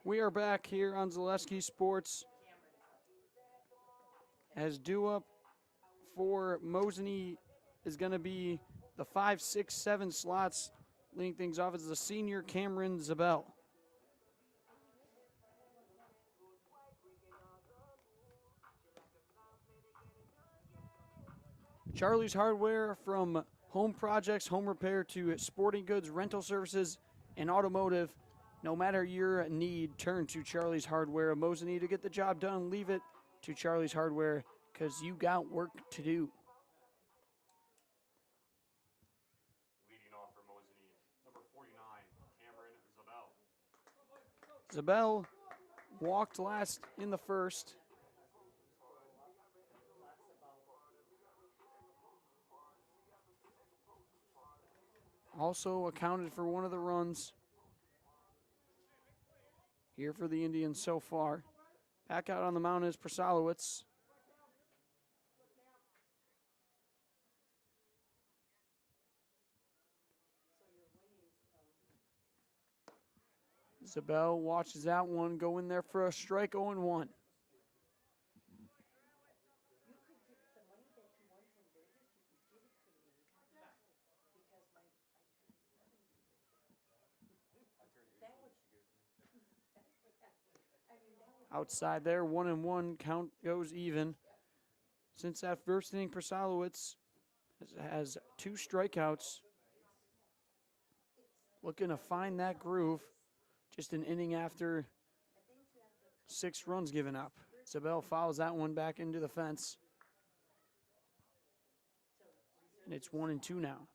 We are back here on Zaleski Sports as due up for Mosinee is going to be the 5, 6, 7 slots. Leading things off is the senior Cameron Zabel. Charlie's Hardware, from home projects, home repair to sporting goods, rental services, and automotive. No matter your need, turn to Charlie's Hardware. Mosinee to get the job done. Leave it to Charlie's Hardware because you got work to do. Leading off for Mosinee, number 49, Cameron Zabel. Zabel walked last in the 1st. Also accounted for one of the runs here for the Indians so far. Back out on the mound is Prsalowicz. Zabel watches that one go in there for a strike, 0-1. Outside there, 1-1, count goes even. Since that first inning, Prsalowicz has 2 strikeouts. Looking to find that groove. Just an inning after 6 runs given up. Zabel fouls that one back into the fence. And it's 1-2 now.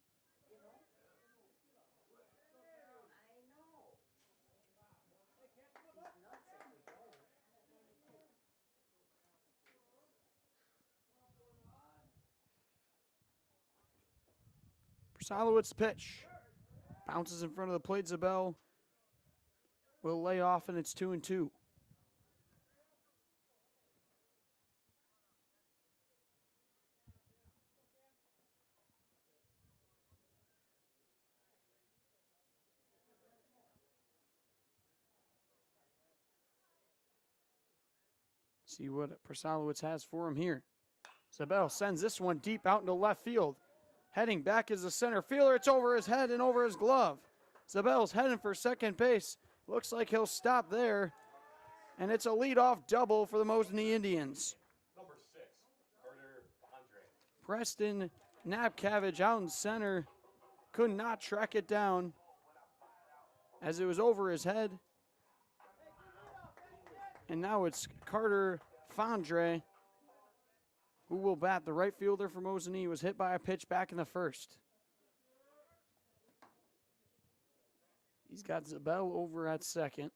Prsalowicz pitch. Bounces in front of the plate. Zabel will lay off, and it's 2-2. See what Prsalowicz has for him here. Zabel sends this one deep out into left field. Heading back is the center fielder. It's over his head and over his glove. Zabel's heading for second base. Looks like he'll stop there. And it's a leadoff double for the Mosinee Indians. Number 6, Carter Andre. Preston Napcavage out in center. Could not track it down as it was over his head. And now it's Carter Fondre who will bat. The right fielder for Mosinee was hit by a pitch back in the first. He's got Zabel over at second.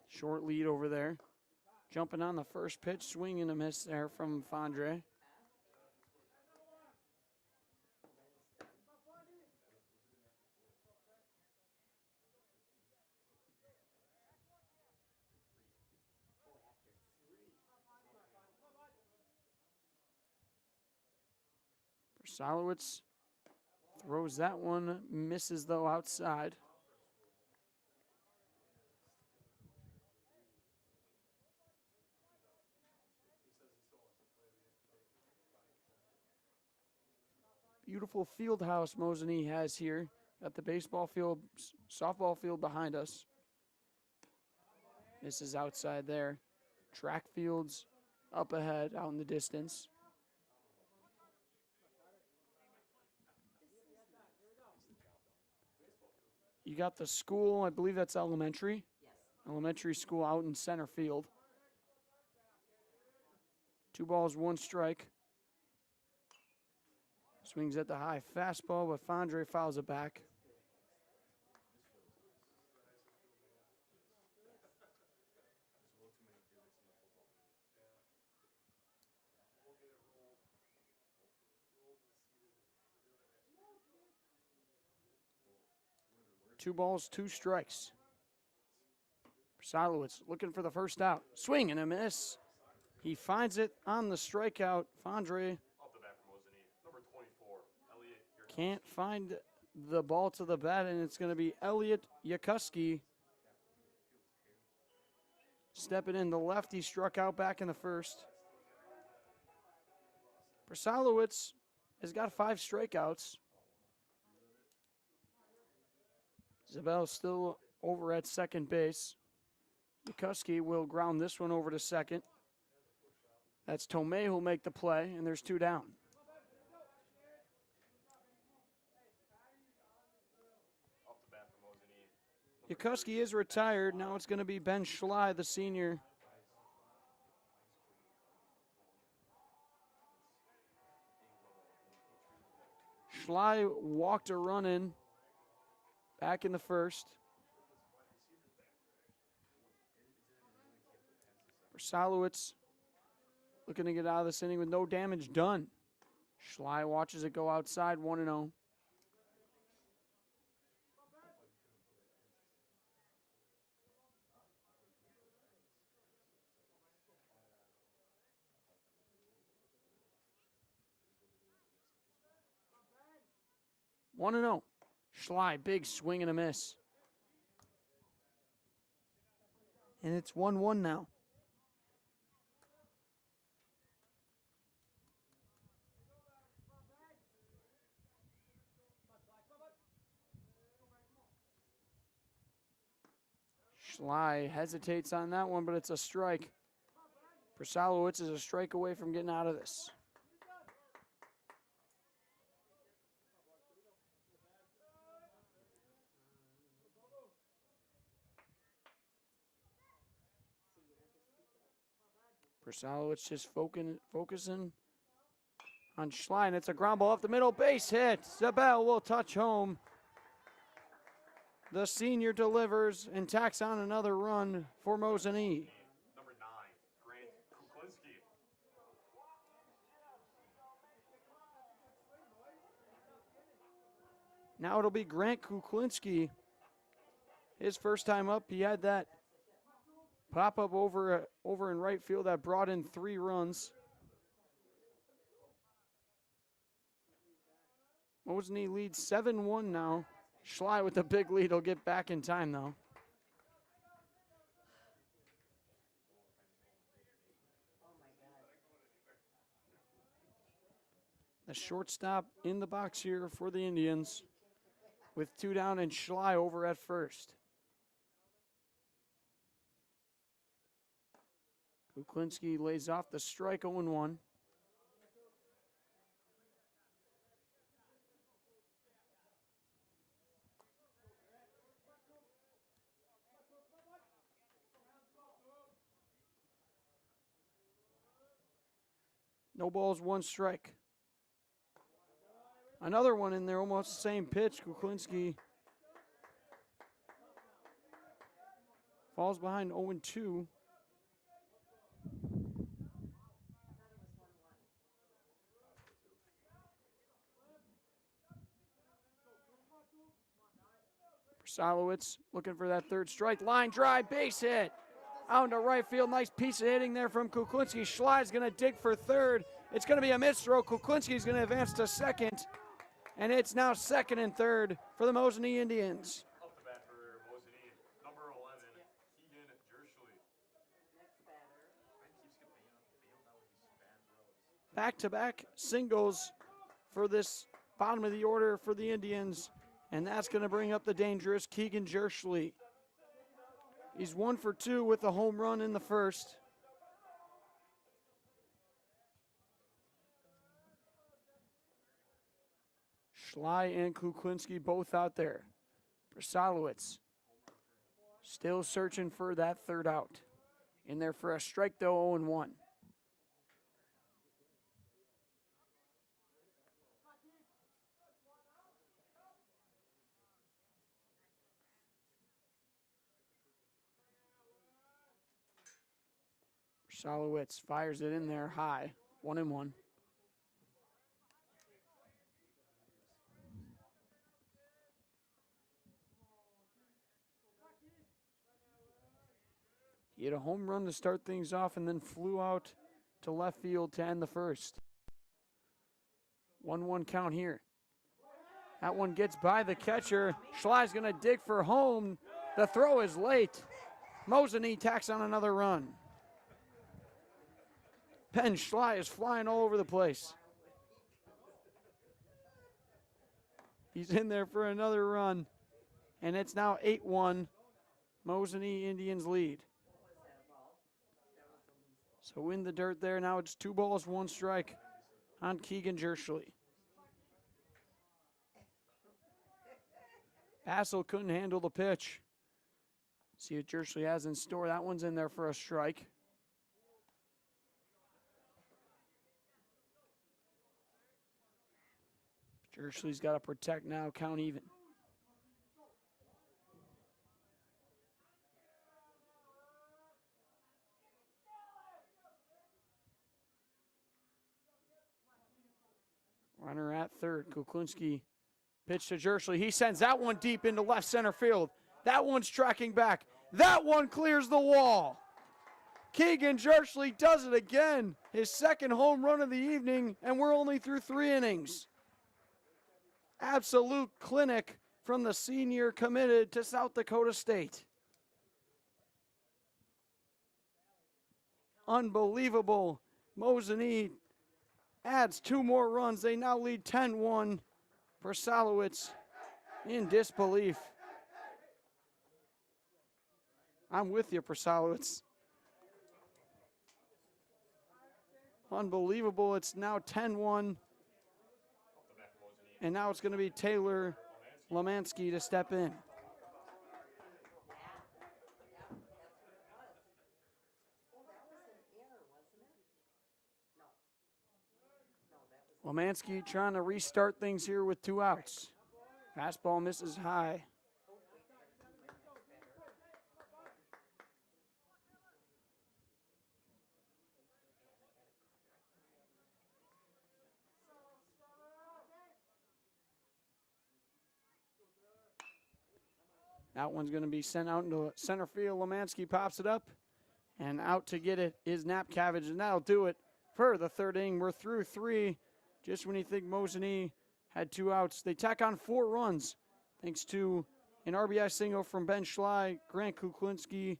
Short lead over there. Jumping on the first pitch, swing and a miss there from Fondre. Prsalowicz throws that one, misses though outside. Beautiful field house Mosinee has here. Got the baseball field, softball field behind us. This is outside there. Track fields up ahead, out in the distance. You got the school, I believe that's elementary. Yes. Elementary school out in center field. 2 balls, 1 strike. Swings at the high fastball, but Fondre fouls it back. Two balls, 2 strikes. Prsalowicz looking for the first out. Swing and a miss. He finds it on the strikeout. Fondre Off the bat for Mosinee. Number 24, Elliot. can't find the ball to the bat, and it's going to be Elliot Yakuski stepping in. The lefty struck out back in the first. Prsalowicz has got 5 strikeouts. Zabel still over at second base. Yakuski will ground this one over to second. That's Tomei who'll make the play, and there's 2 down. Off the bat for Mosinee. Yakuski is retired. Now it's going to be Ben Schley, the senior. Schley walked a run in back in the first. Prsalowicz looking to get out of this inning with no damage done. Schley watches it go outside, 1-0. Schley, big swing and a miss. And it's 1-1 now. Schley hesitates on that one, but it's a strike. Prsalowicz is a strike away from getting out of this. Prsalowicz just focusing on Schley, and it's a ground ball off the middle. Base hit. Zabel will touch home. The senior delivers and tacks on another run for Mosinee. Number 9, Grant Kuklinski. Now it'll be Grant Kuklinski. His first time up, he had that pop-up over in right field that brought in 3 runs. Mosinee leads 7-1 now. Schley with the big lead will get back in time, though. The shortstop in the box here for the Indians with 2 down and Schley over at first. Kuklinski lays off the strike 0-1. No balls, 1 strike. Another one in there, almost the same pitch. Kuklinski falls behind 0-2. Salowitz looking for that 3rd strike. Line drive, base hit. Out into right field. Nice piece of hitting there from Kuklinski. Schley's going to dig for 3rd. It's going to be a misthrow. Kuklinski's going to advance to 2nd. And it's now 2nd and 3rd for the Mosinee Indians. Up the bat for Mosinee, number 11, Keegan Jerschley. Back-to-back singles for this bottom of the order for the Indians. And that's going to bring up the dangerous Keegan Jerschley. He's 1 for 2 with a home run in the first. Schley and Kuklinski both out there. Prsalowitz still searching for that 3rd out. In there for a strike, though, 0-1. Prsalowitz fires it in there high, 1-1. He had a home run to start things off and then flew out to left field to end the first. 1-1 count here. That one gets by the catcher. Schley's going to dig for home. The throw is late. Mosinee tacks on another run. Ben Schley is flying all over the place. He's in there for another run. And it's now 8-1. Mosinee Indians lead. So in the dirt there. Now it's 2 balls, 1 strike on Keegan Jerschley. Bassel couldn't handle the pitch. See what Jerschley has in store. That one's in there for a strike. Jerschley's got to protect now, count even. Runner at 3rd. Kuklinski pitch to Jerschley. He sends that one deep into left center field. That one's tracking back. That one clears the wall. Keegan Jerschley does it again. His 2nd home run of the evening, and we're only through 3 innings. Absolute clinic from the senior committed to South Dakota State. Unbelievable. Mosinee adds 2 more runs. They now lead 10-1. Prsalowitz in disbelief. I'm with you, Prsalowitz. Unbelievable. It's now 10-1. And now it's going to be Taylor Lemansky to step in. Lemansky trying to restart things here with 2 outs. Fastball misses high. That one's going to be sent out into center field. Lemansky pops it up, and out to get it is Napcavage, and that'll do it for the third inning. We're through 3. Just when you think Mosinee had 2 outs, they tack on 4 runs thanks to an RBI single from Ben Schley. Grant Kuklinski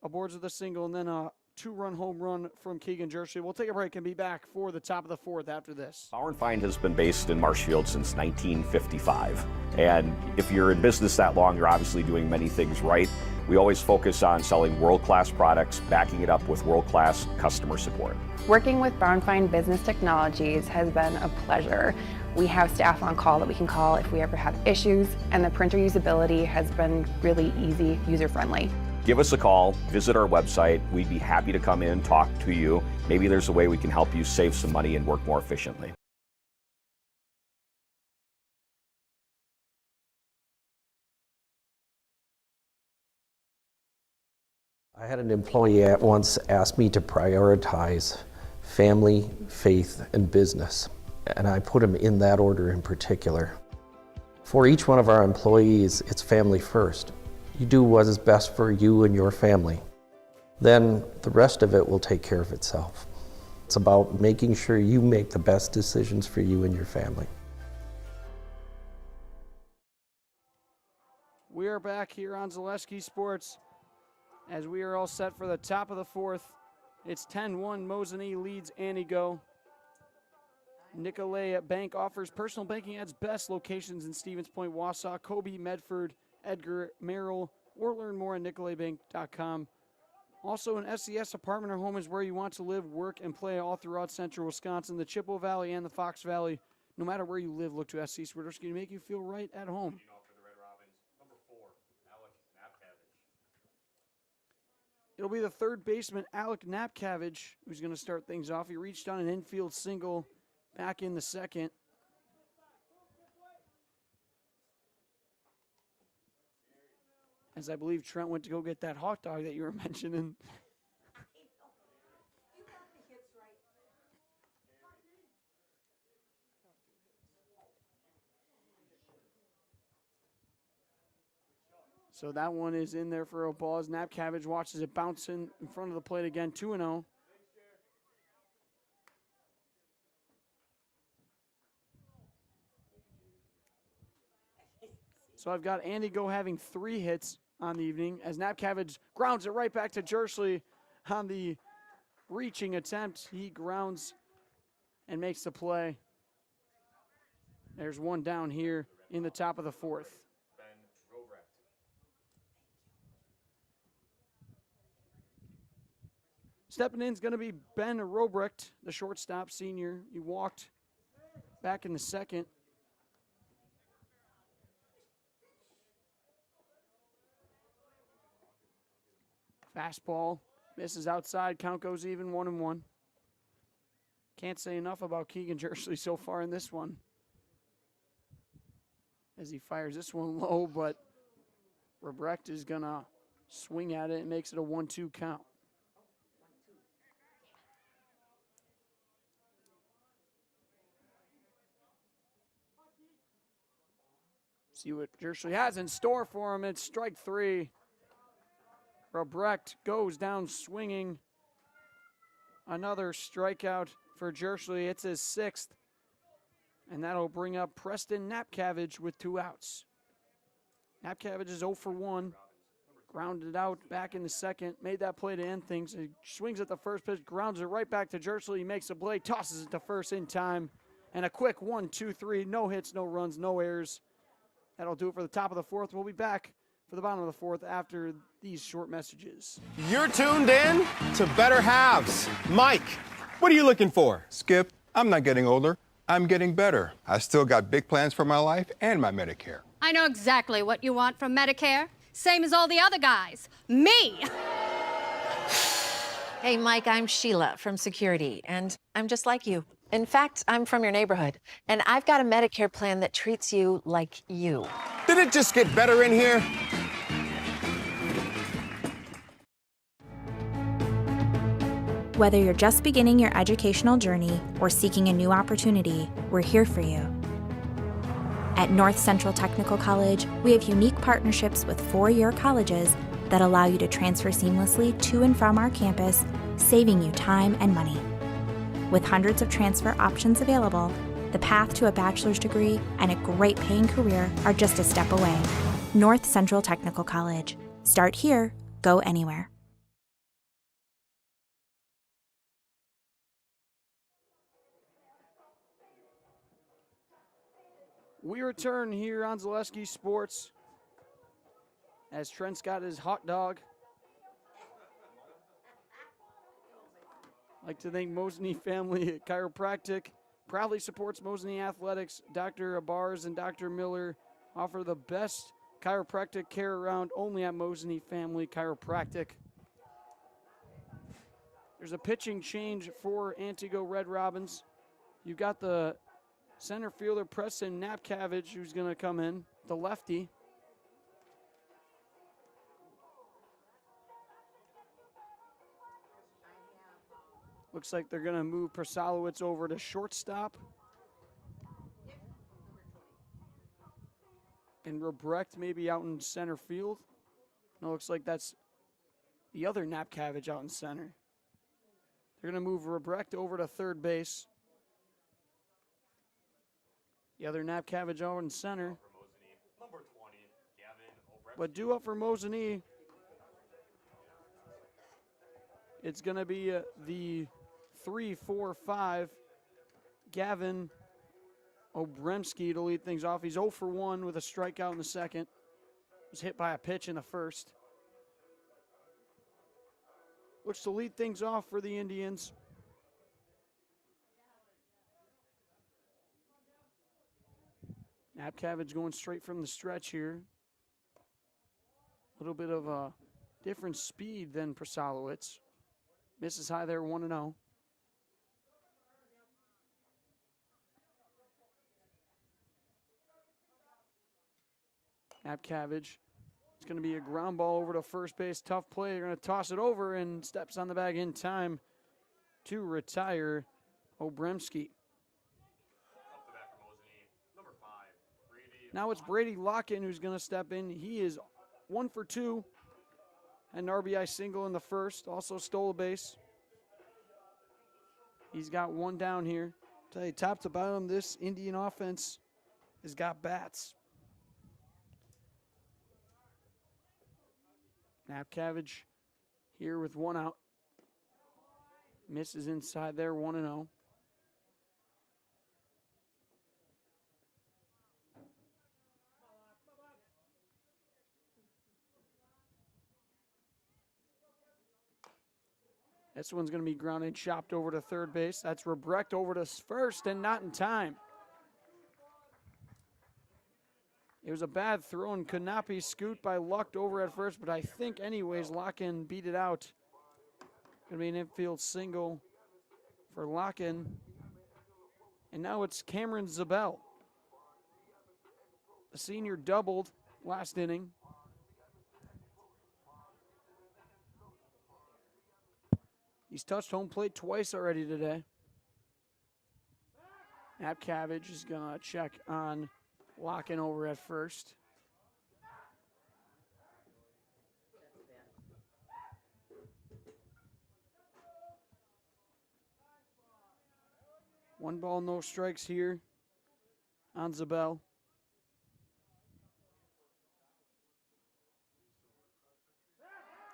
aboards with a single, and then a 2-run home run from Keegan Jersley. We'll take a break and be back for the top of the 4th after this. Bauer & Feind has been based in Marshfield since 1955. And if you're in business that long, you're obviously doing many things right. We always focus on selling world-class products, backing it up with world-class customer support. Working with Bauer & Feind Business Technologies has been a pleasure. We have staff on call that we can call if we ever have issues, and the printer usability has been really easy, user-friendly. Give us a call, visit our website. We'd be happy to come in, talk to you. Maybe there's a way we can help you save some money and work more efficiently. I had an employee at once ask me to prioritize family, faith, and business, and I put them in that order in particular. For each one of our employees, it's family first. You do what is best for you and your family. Then the rest of it will take care of itself. It's about making sure you make the best decisions for you and your family. We are back here on Zaleski Sports as we are all set for the top of the 4th. It's 10-1. Mosinee leads Antigo. Nicolay Bank offers personal banking at its best locations in Stevens Point, Wausau, Kobe, Medford, Edgar, Merrill, or learn more at nicolaybank.com. Also, an SES apartment or home is where you want to live, work, and play all throughout central Wisconsin, the Chippewa Valley, and the Fox Valley. No matter where you live, look to SC Swiderski to make you feel right at home. It'll be the third baseman, Alec Napcavage, who's going to start things off. He reached on an infield single back in the 2nd. As I believe Trent went to go get that hot dog that you were mentioning. So that one is in there for a ball as Napcavage watches it bounce in front of the plate again, 2-0. So I've got Antigo having 3 hits on the evening as Napcavage grounds it right back to Jersley on the reaching attempt. He grounds and makes the play. There's one down here in the top of the 4th. Stepping in is going to be Ben Robrecht, the shortstop senior. He walked back in the 2nd. Fastball misses outside. Count goes even, 1-1. Can't say enough about Keegan Jersley so far in this one, as he fires this one low, but Robrecht is going to swing at it and makes it a 1-2 count. See what Jersley has in store for him. It's strike 3. Robrecht goes down swinging. Another strikeout for Jersley. It's his 6th. And that'll bring up Preston Napcavage with 2 outs. Napcavage is 0 for 1. Grounded out back in the 2nd. Made that play to end things. He swings at the first pitch, grounds it right back to Jersley. He makes a play, tosses it to first in time. And a quick 1-2-3. No hits, no runs, no errors. That'll do it for the top of the 4th. We'll be back for the bottom of the 4th after these short messages. You're tuned in to Better Halves. Mike, what are you looking for? Skip, I'm not getting older. I'm getting better. I still got big plans for my life and my Medicare. I know exactly what you want from Medicare. Same as all the other guys. Me! Hey, Mike, I'm Sheila from Security, and I'm just like you. In fact, I'm from your neighborhood, and I've got a Medicare plan that treats you like you. Did it just get better in here? Whether you're just beginning your educational journey or seeking a new opportunity, we're here for you. At North Central Technical College, we have unique partnerships with four-year colleges that allow you to transfer seamlessly to and from our campus, saving you time and money. With hundreds of transfer options available, the path to a bachelor's degree and a great paying career are just a step away. North Central Technical College. Start here, go anywhere. We return here on Zaleski Sports as Trent's got his hot dog. I'd like to thank Mosinee Family Chiropractic. Proudly supports Mosinee Athletics. Dr. Abars and Dr. Miller offer the best chiropractic care around, only at Mosinee Family Chiropractic. There's a pitching change for Antigo Red Robins. You've got the center fielder Preston Napcavage who's going to come in, the lefty. Looks like they're going to move Prsalowitz over to shortstop. And Rebrecht maybe out in center field. No, looks like that's the other Napcavage out in center. They're going to move Rebrecht over to third base. The other Napcavage out in center. But due up for Mosinee, it's going to be the 3-4-5 Gavin Obremski to lead things off. He's 0 for 1 with a strikeout in the second. Was hit by a pitch in the first. Looks to lead things off for the Indians. Napcavage going straight from the stretch here. A little bit of a different speed than Prsalowitz. Misses high there, 1-0. Napcavage. It's going to be a ground ball over to first base. Tough play. They're going to toss it over and steps on the bag in time to retire Obremski. Now it's Brady Locken who's going to step in. He is 1 for 2. Had an RBI single in the first. Also stole a base. He's got one down here. Tell you, top to bottom, this Indian offense has got bats. Napcavage here with one out. Misses inside there, 1-0. This one's going to be grounded, chopped over to third base. That's Rebrecht over to first, and not in time. It was a bad throw and could not be scooped by Luck over at first, but I think anyways Locken beat it out. Going to be an infield single for Locken. And now it's Cameron Zabel. The senior doubled last inning. He's touched home plate twice already today. Napcavage is going to check on Locken over at first. One ball, no strikes here on Zabel.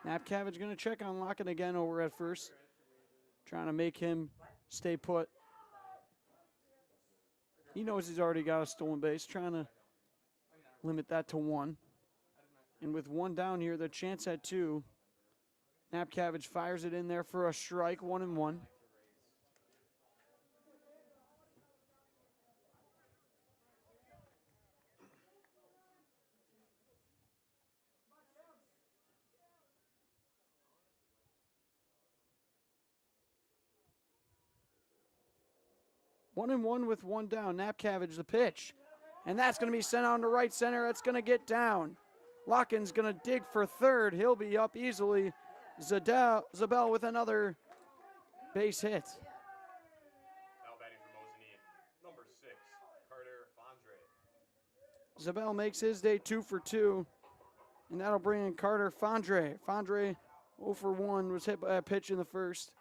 Napcavage going to check on Locken again over at first. Trying to make him stay put. He knows he's already got a stolen base, trying to limit that to 1. And with 1 down here, the chance at 2. Napcavage fires it in there for a strike, 1-1. One and one with 1 down. Napcavage the pitch. And that's going to be sent on to right center. That's going to get down. Locken's going to dig for third. He'll be up easily. Zabel with another base hit. Now batting for Mosinee, number 6, Carter Fondre. Zabel makes his day 2 for 2, and that'll bring in Carter Fondre. Fondre 0 for 1, was hit by a pitch in the first.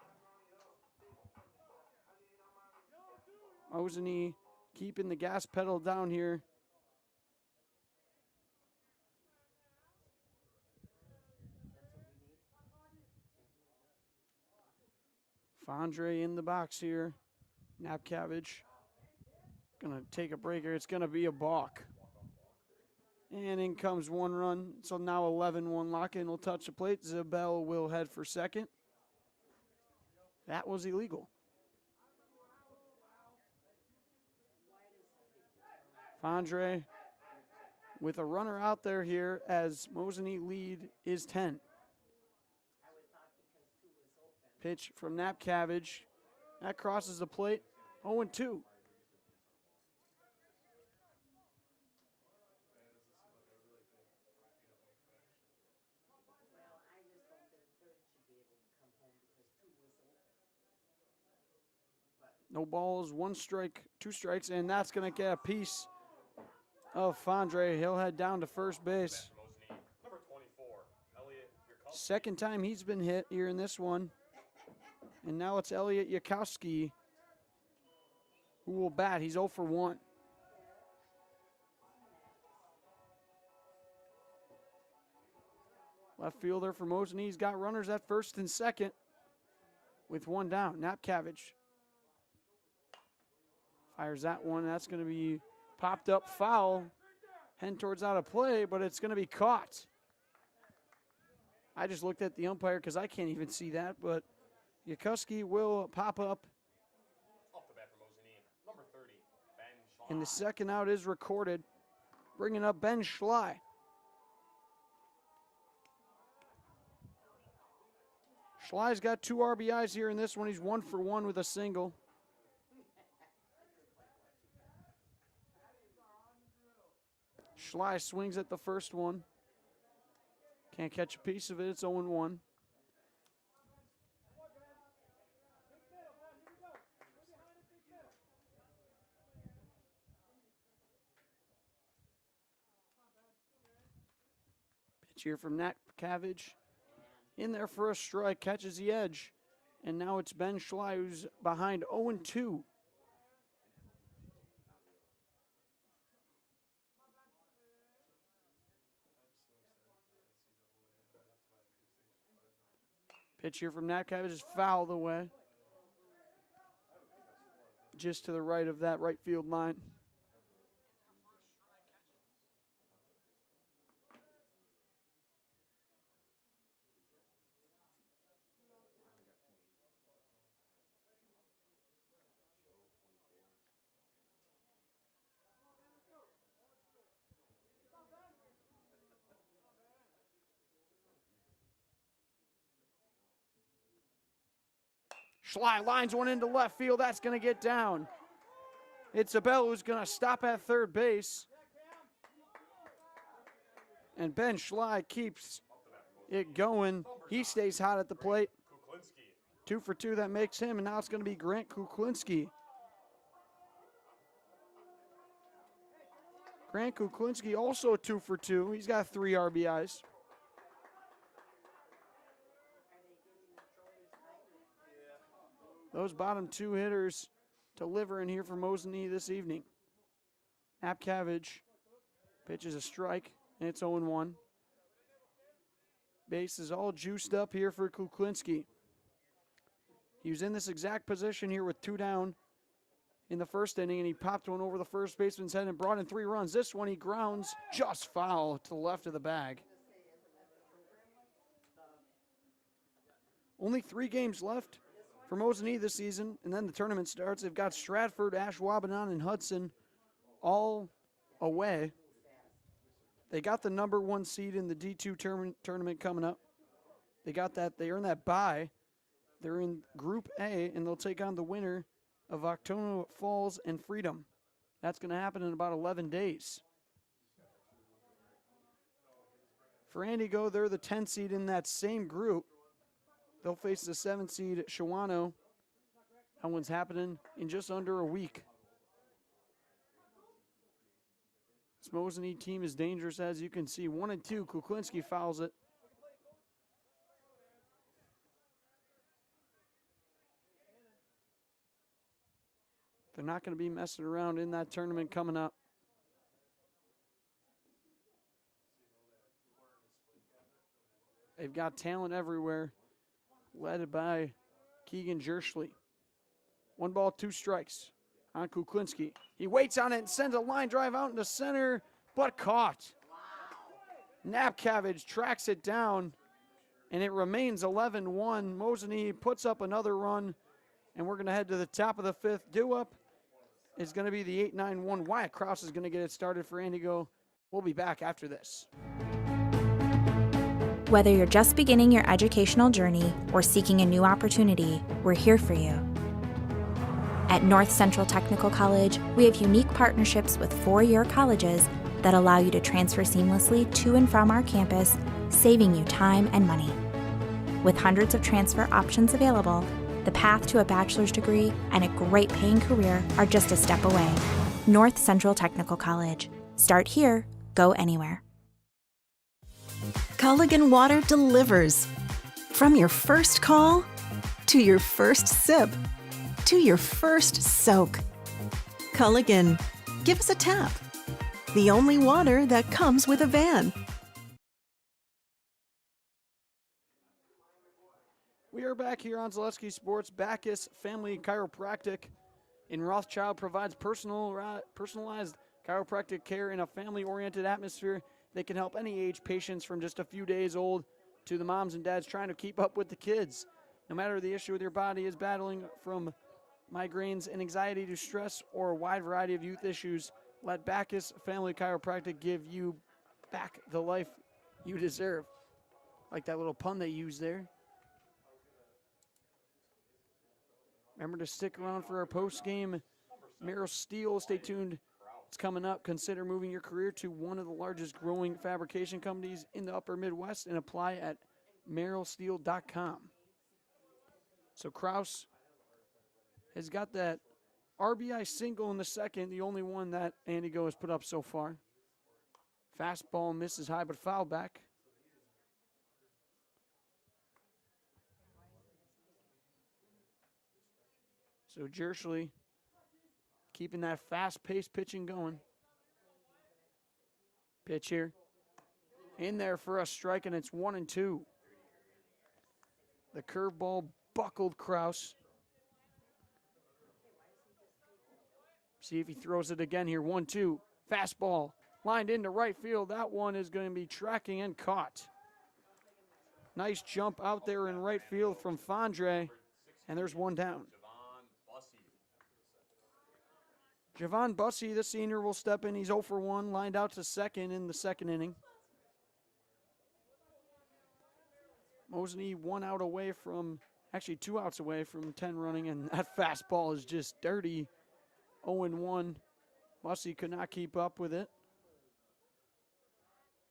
Mosinee keeping the gas pedal down here. Fondre in the box here. Napcavage gonna take a breaker. It's gonna be a balk. And in comes one run. So now 11-1. Lock-in will touch the plate. Zabel will head for second. That was illegal. Fondre with a runner out there here as Mosinee lead is 10. Pitch from Napcavage. That crosses the plate. 0-2. No balls, 1 strike, 2 strikes, and that's going to get a piece of Fondre. He'll head down to first base. Second time he's been hit here in this one. And now it's Elliot Yakowski who will bat. He's 0 for 1. Left fielder for Mosinee's got runners at first and second with 1 down. Napcavage fires that one. That's going to be popped up foul. Heading towards out of play, but it's going to be caught. I just looked at the umpire because I can't even see that, but Yakowski will pop up. And the second out is recorded. Bringing up Ben Schley. Schley's got 2 RBIs here in this one. He's 1 for 1 with a single. Schley swings at the first one. Can't catch a piece of it. It's 0-1. Pitch here from Napcavage. In there for a strike. Catches the edge. And now it's Ben Schley who's behind 0-2. Pitch here from Napcavage is fouled away. Just to the right of that right field line. Schley lines one into left field. That's going to get down. It's Zabel who's going to stop at third base. And Ben Schley keeps it going. He stays hot at the plate. 2 for 2, that makes him. And now it's going to be Grant Kuklinski. Grant Kuklinski also 2 for 2. He's got 3 RBIs. Those bottom 2 hitters delivering here for Mosinee this evening. Napcavage pitches a strike, and it's 0-1. Base is all juiced up here for Kuklinski. He was in this exact position here with 2 down in the first inning, and he popped one over the first baseman's head and brought in 3 runs. This one he grounds just foul to the left of the bag. Only 3 games left for Mosinee this season, and then the tournament starts. They've got Stratford, Ashwaubenon, and Hudson all away. They got the number 1 seed in the D2 tournament coming up. They got that. They earned that bye. They're in Group A, and they'll take on the winner of Octono Falls and Freedom. That's going to happen in about 11 days. For Antigo, they're the 10 seed in that same group. They'll face the 7 seed Shawano. That one's happening in just under a week. This Mosinee team is dangerous, as you can see. 1 and 2. Kuklinski fouls it. They're not going to be messing around in that tournament coming up. They've got talent everywhere, led by Keegan Jerschley. 1 ball, 2 strikes on Kuklinski. He waits on it and sends a line drive out into center, but caught. Napkavage tracks it down, and it remains 11-1. Mosinee puts up another run, and we're going to head to the top of the 5th. Due up is going to be the 8-9-1. Wyatt Krause is going to get it started for Antigo. We'll be back after this. Whether you're just beginning your educational journey or seeking a new opportunity, we're here for you. At North Central Technical College, we have unique partnerships with 4-year colleges that allow you to transfer seamlessly to and from our campus, saving you time and money. With hundreds of transfer options available, the path to a bachelor's degree and a great paying career are just a step away. North Central Technical College. Start here, go anywhere. Culligan Water delivers. From your first call, to your first sip, to your first soak. Culligan, give us a tap. The only water that comes with a van. We are back here on Zaleski Sports. Bacchus Family Chiropractic in Rothschild provides personalized chiropractic care in a family-oriented atmosphere. They can help any age patients from just a few days old to the moms and dads trying to keep up with the kids. No matter the issue with your body is battling, from migraines and anxiety to stress or a wide variety of youth issues, let Bacchus Family Chiropractic give you back the life you deserve. Like that little pun they used there. Remember to stick around for our post-game Merrill Steel. Stay tuned. It's coming up. Consider moving your career to one of the largest growing fabrication companies in the upper Midwest and apply at merrillsteel.com. So Krause has got that RBI single in the second, the only one that Antigo has put up so far. Fastball misses high, but foul back. So Jerschley keeping that fast-paced pitching going. Pitch here. In there for a strike, and it's 1-2. The curveball buckled Krause. See if he throws it again here. 1-2. Fastball lined into right field. That one is going to be tracking and caught. Nice jump out there in right field from Fondre, and there's one down. Javon Bussey, the senior, will step in. He's 0 for 1, lined out to second in the second inning. Mosinee 1 out away from, actually 2 outs away from 10 running, and that fastball is just dirty. 0-1. Bussey could not keep up with it.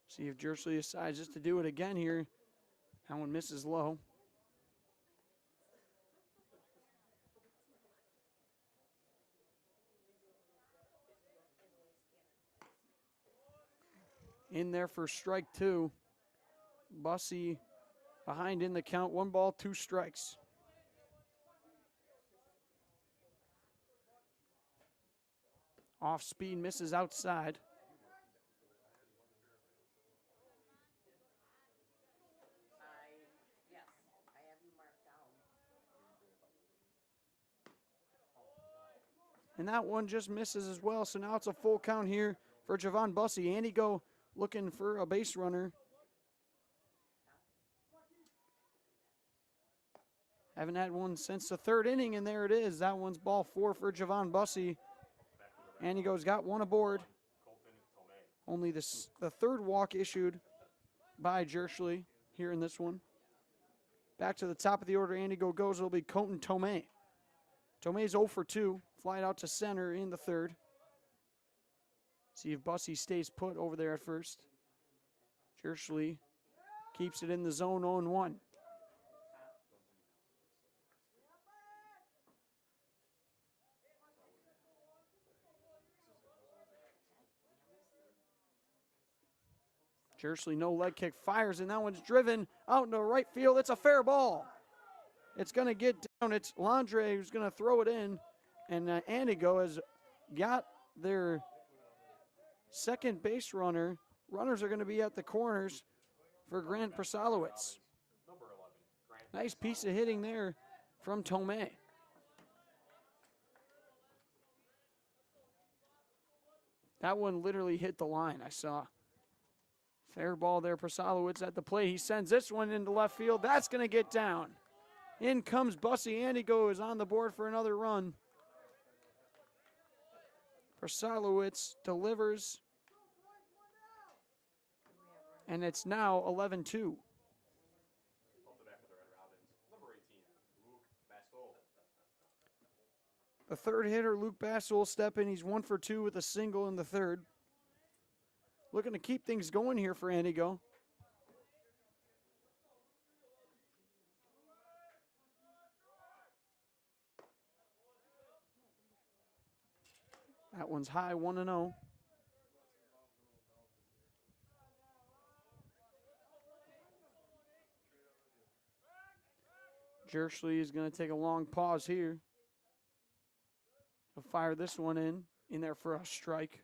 See if Jerschley decides just to do it again here. That one misses low. In there for strike 2. Bussey behind in the count. 1 ball, 2 strikes. Off speed, misses outside. And that one just misses as well. So now it's a full count here for Javon Bussey. Antigo looking for a base runner. Haven't had one since the third inning, and there it is. That one's ball 4 for Javon Bussey. Antigo's got 1 aboard. Only the third walk issued by Jerschley here in this one. Back to the top of the order, Antigo goes. It'll be Colton Tomei. Tomei's 0 for 2. Flied out to center in the third. See if Bussey stays put over there at first. Jerschley keeps it in the zone, 0-1. Jersley, no leg kick, fires, and that one's driven out into right field. It's a fair ball. It's going to get down. It's Landre who's going to throw it in, and Antigo has got their second base runner. Runners are going to be at the corners for Grant Prsalowitz. Nice piece of hitting there from Tomei. That one literally hit the line, I saw. Fair ball there, Prsalowitz at the plate. He sends this one into left field. That's going to get down. In comes Bussy. Antigo is on the board for another run. Prsalowitz delivers. And it's now 11-2. The third hitter, Luke Bassel, will step in. He's 1 for 2 with a single in the third. Looking to keep things going here for Antigo. That one's high, 1-0. Jersley is going to take a long pause here. He'll fire this one in there for a strike.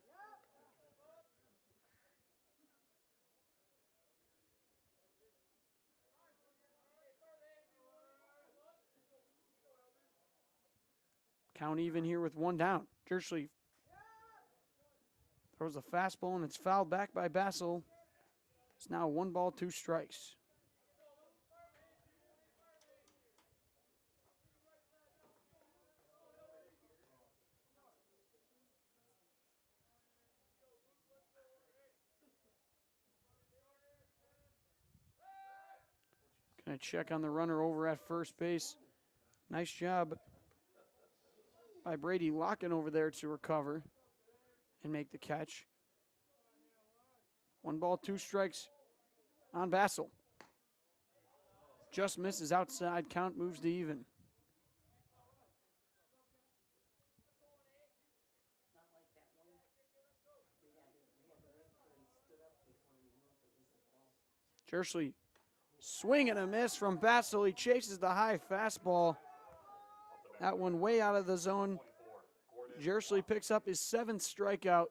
Count even here with one down. Jersley throws a fastball and it's fouled back by Bassel. It's now 1 ball, 2 strikes. Gonna check on the runner over at first base. Nice job by Brady Locken over there to recover and make the catch. 1 ball, 2 strikes on Bassel. Just misses outside. Count moves to even. Jersley, swing and a miss from Bassel. He chases the high fastball. That one way out of the zone. Jersley picks up his 7th strikeout.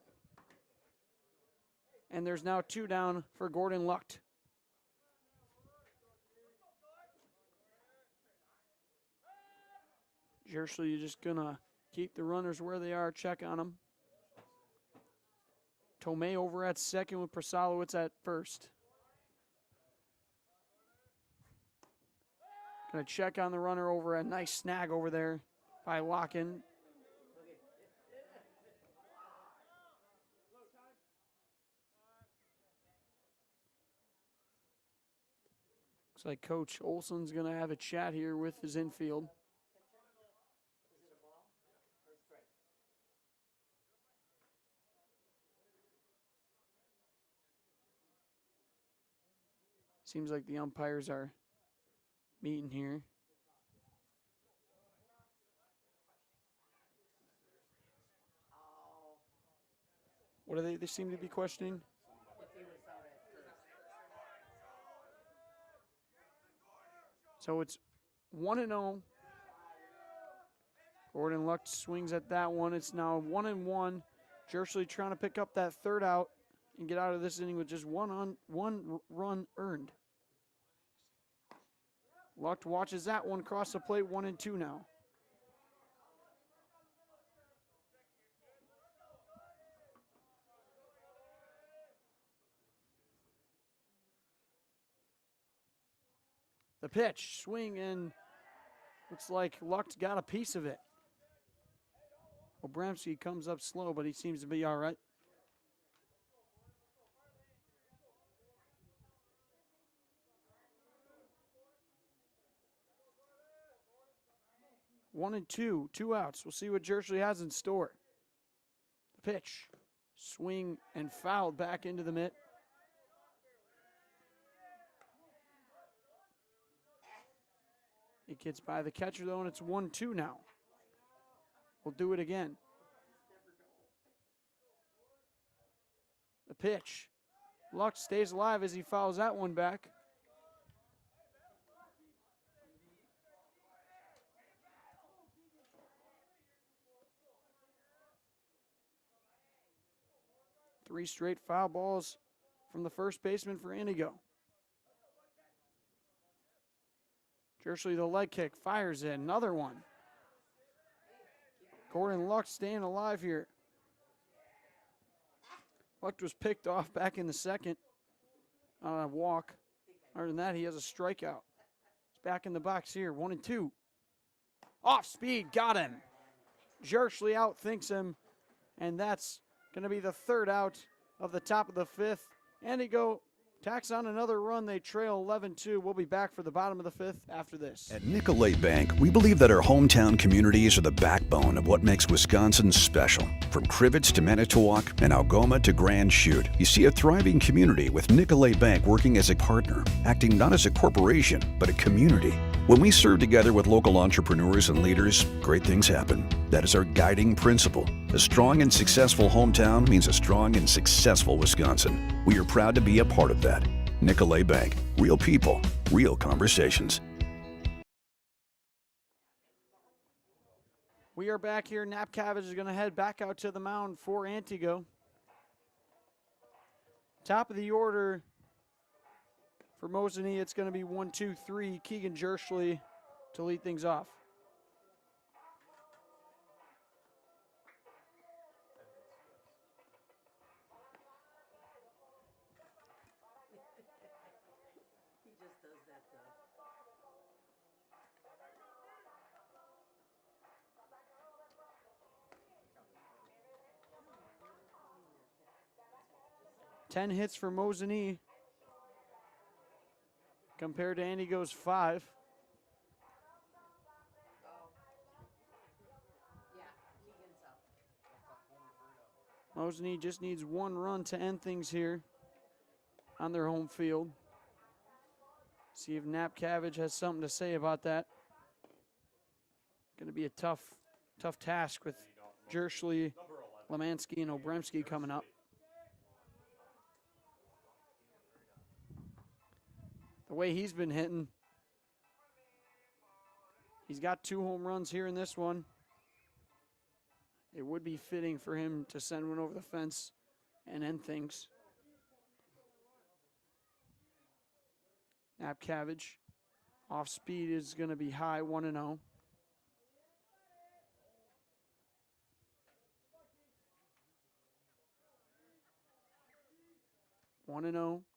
And there's now 2 down for Gordon Lucht. Jersley, you're just going to keep the runners where they are, check on them. Tomei over at second with Prsalowitz at first. Going to check on the runner over a nice snag over there by Locken. Looks like Coach Olson's going to have a chat here with his infield. Seems like the umpires are meeting here. What are they seem to be questioning? So it's 1-0. Gordon Lucht swings at that one. It's now 1-1. Jersley trying to pick up that third out and get out of this inning with just one run earned. Lucht watches that one cross the plate, 1-2 now. The pitch, swing, and looks like Lucht got a piece of it. Obramsky comes up slow, but he seems to be all right. One and two, 2 outs. We'll see what Jersley has in store. The pitch, swing, and fouled back into the mitt. It gets by the catcher, though, and it's 1-2 now. We'll do it again. The pitch. Luck stays alive as he fouls that one back. Three straight foul balls from the first baseman for Antigo. Jersley, the leg kick, fires it. Another one. Gordon Luck staying alive here. Luck was picked off back in the second on a walk. Other than that, he has a strikeout. He's back in the box here, 1-2. Off speed, got him. Jersley outthinks him, and that's going to be the third out of the top of the fifth. Antigo tacks on another run. They trail 11-2. We'll be back for the bottom of the fifth after this. At Nicolay Bank, we believe that our hometown communities are the backbone of what makes Wisconsin special. From Crivets to Manitowoc and Algoma to Grand Chute, you see a thriving community with Nicolay Bank working as a partner, acting not as a corporation, but a community. When we serve together with local entrepreneurs and leaders, great things happen. That is our guiding principle. A strong and successful hometown means a strong and successful Wisconsin. We are proud to be a part of that. Nicolay Bank. Real people, real conversations. We are back here. Napcavage is going to head back out to the mound for Antigo. Top of the order for Mosinee, it's going to be 1-2-3. Keegan Jersley to lead things off. He just does that though. 10 hits for Mosinee compared to Antigo's 5. Mosinee just needs one run to end things here on their home field. See if Napcavage has something to say about that. Going to be a tough task with Jersley, Lemansky, and Obremski coming up. The way he's been hitting, he's got 2 home runs here in this one. It would be fitting for him to send one over the fence and end things. Napcavage, off speed is going to be high, 1-0.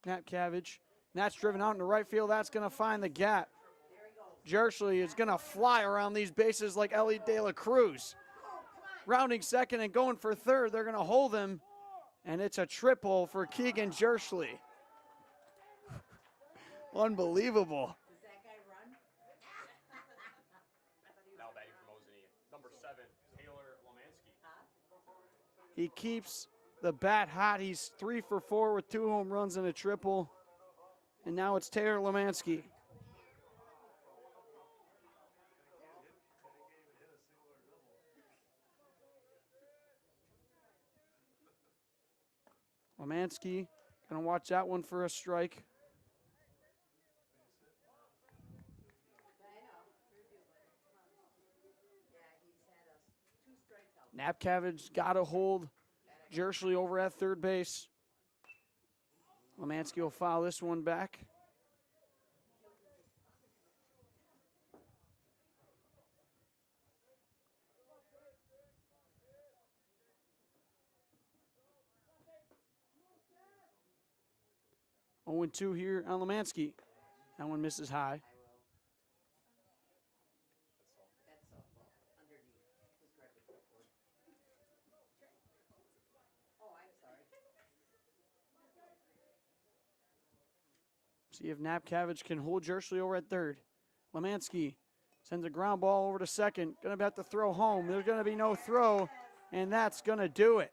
Napcavage. That's driven out into right field. That's going to find the gap. Jersley is going to fly around these bases like Ellie De La Cruz. Rounding second and going for third. They're going to hold him, and it's a triple for Keegan Jersley. Unbelievable. Does that guy run? Now batting for Mosinee, number 7, Taylor Lemansky. He keeps the bat hot. He's 3 for 4 with 2 home runs and a triple. And now it's Taylor Lemansky. Lemansky gonna watch that one for a strike. Napcavage got to hold Jersley over at third base. Lemansky will foul this one back. Oh, 2 here on Lemansky. That one misses high. See if Napcavage can hold Jersley over at third. Lemansky sends a ground ball over to second. Going to have to throw home. There's going to be no throw, and that's going to do it.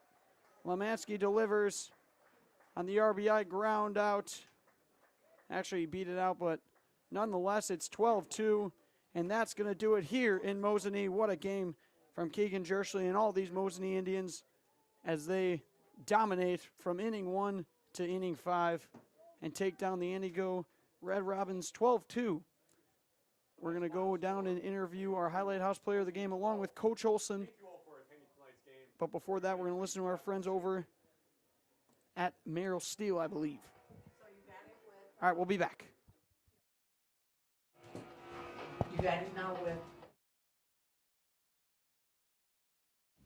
Lemansky delivers on the RBI ground out. Actually, he beat it out, but nonetheless, it's 12-2, and that's going to do it here in Mosinee. What a game from Keegan Jersley and all these Mosinee Indians as they dominate from inning 1 to inning 5 and take down the Antigo Red Robins 12-2. We're going to go down and interview our highlight house player of the game along with Coach Olson. But before that, we're going to listen to our friends over at Merrill Steel, I believe. All right, we'll be back. You got it now with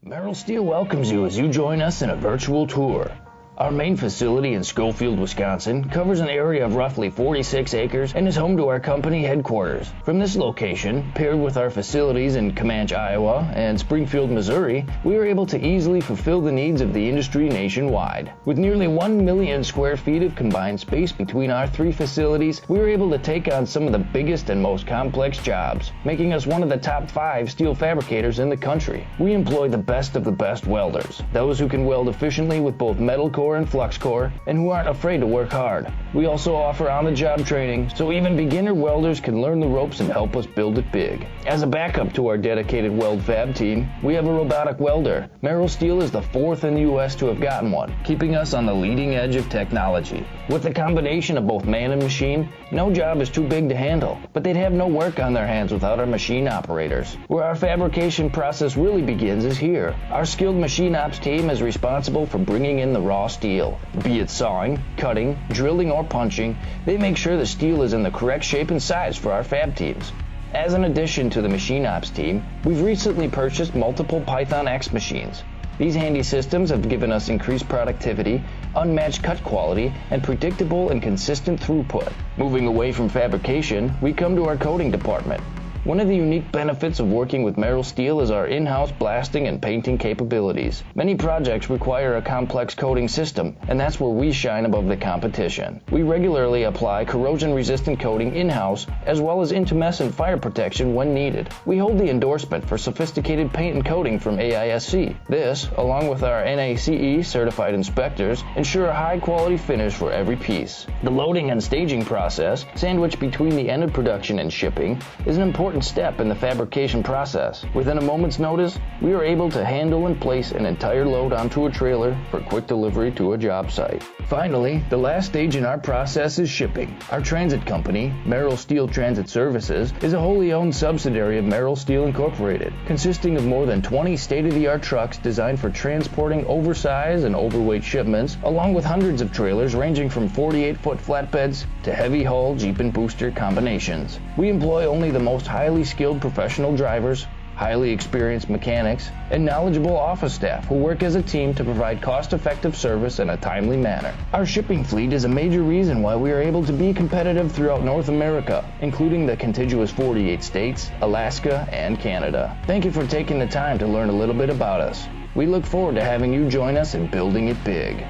Merrill Steel welcomes you as you join us in a virtual tour. Our main facility in Schofield, Wisconsin covers an area of roughly 46 acres and is home to our company headquarters. From this location, paired with our facilities in Comanche, Iowa and Springfield, Missouri, we are able to easily fulfill the needs of the industry nationwide. With nearly 1 million square feet of combined space between our 3 facilities, we are able to take on some of the biggest and most complex jobs, making us one of the top 5 steel fabricators in the country. We employ the best of the best welders, those who can weld efficiently with both metal core and flux core, and who aren't afraid to work hard. We also offer on-the-job training, so even beginner welders can learn the ropes and help us build it big. As a backup to our dedicated weld fab team, we have a robotic welder. Merrill Steel is the 4th in the U.S. to have gotten one, keeping us on the leading edge of technology. With the combination of both man and machine, no job is too big to handle, but they'd have no work on their hands without our machine operators. Where our fabrication process really begins is here. Our skilled machine ops team is responsible for bringing in the raw steel. Be it sawing, cutting, drilling, or punching, they make sure the steel is in the correct shape and size for our fab teams. As an addition to the machine ops team, we've recently purchased multiple Python X machines. These handy systems have given us increased productivity, unmatched cut quality, and predictable and consistent throughput. Moving away from fabrication, we come to our coating department. One of the unique benefits of working with Merrill Steel is our in-house blasting and painting capabilities. Many projects require a complex coating system, and that's where we shine above the competition. We regularly apply corrosion-resistant coating in-house, as well as intumescent fire protection when needed. We hold the endorsement for sophisticated paint and coating from AISC. This, along with our NACE certified inspectors, ensure a high-quality finish for every piece. The loading and staging process, sandwiched between the end of production and shipping, is an important step in the fabrication process. Within a moment's notice, we are able to handle and place an entire load onto a trailer for quick delivery to a job site. Finally, the last stage in our process is shipping. Our transit company, Merrill Steel Transit Services, is a wholly owned subsidiary of Merrill Steel Incorporated, consisting of more than 20 state-of-the-art trucks designed for transporting oversized and overweight shipments, along with hundreds of trailers ranging from 48-foot flatbeds to heavy-haul Jeep and booster combinations. We employ only the most highly skilled professional drivers, highly experienced mechanics, and knowledgeable office staff who work as a team to provide cost-effective service in a timely manner. Our shipping fleet is a major reason why we are able to be competitive throughout North America, including the contiguous 48 states, Alaska, and Canada. Thank you for taking the time to learn a little bit about us. We look forward to having you join us in building it big.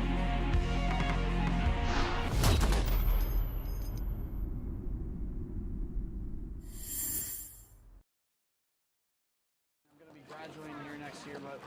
Graduating here next year, but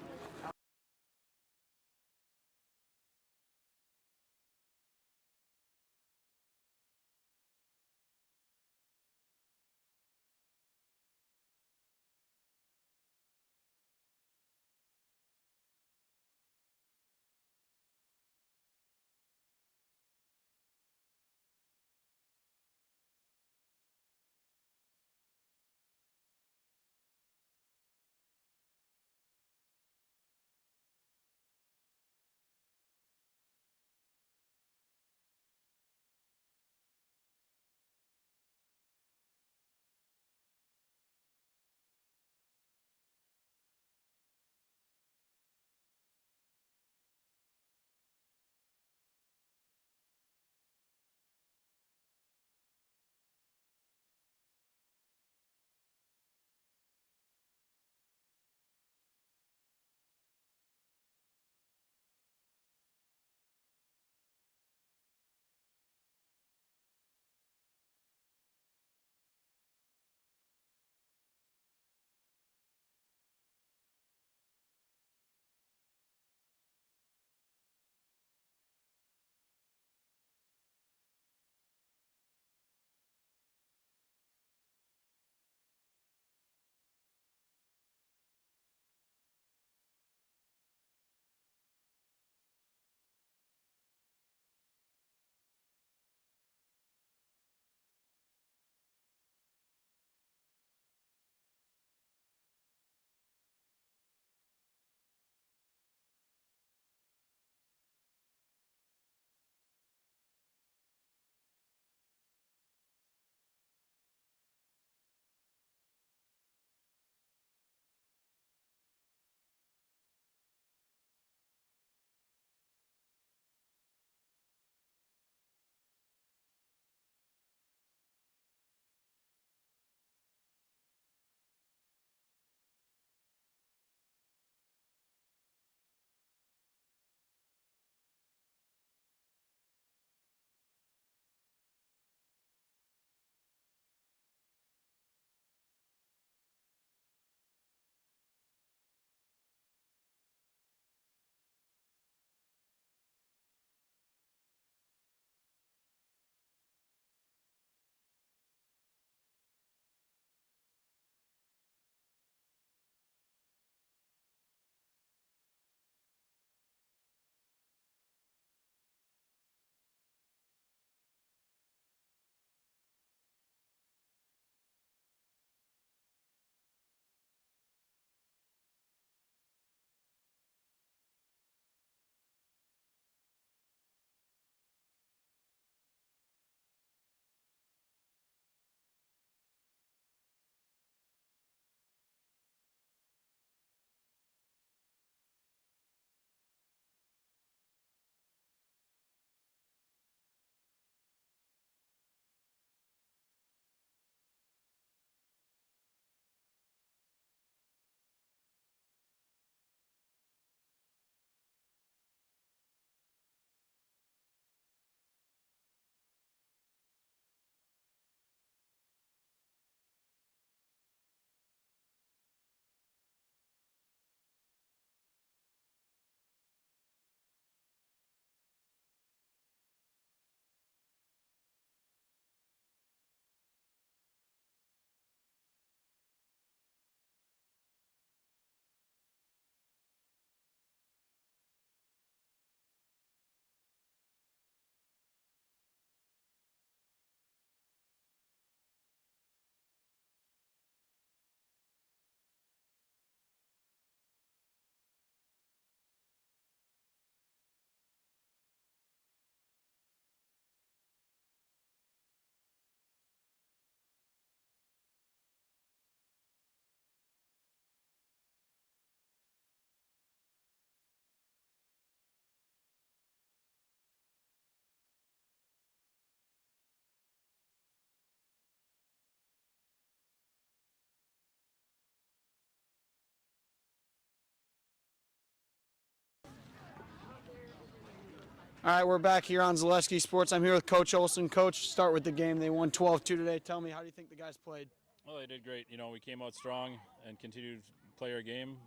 All right, we're back here on Zaleski Sports. I'm here with Coach Olson. Coach, start with the game. They won 12-2 today. Tell me, how do you think the guys played? Well, they did great. You know, we came out strong and continued to play our game.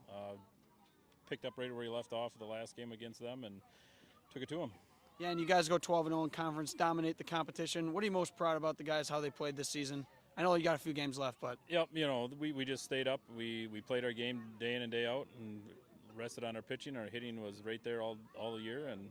Picked up right where we left off the last game against them and took it to them. Yeah, and you guys go 12-0 in conference, dominate the competition. What are you most proud about the guys, how they played this season? I know you got a few games left, but. Yep, you know, we just stayed up. We played our game day in and day out and rested on our pitching. Our hitting was right there all year and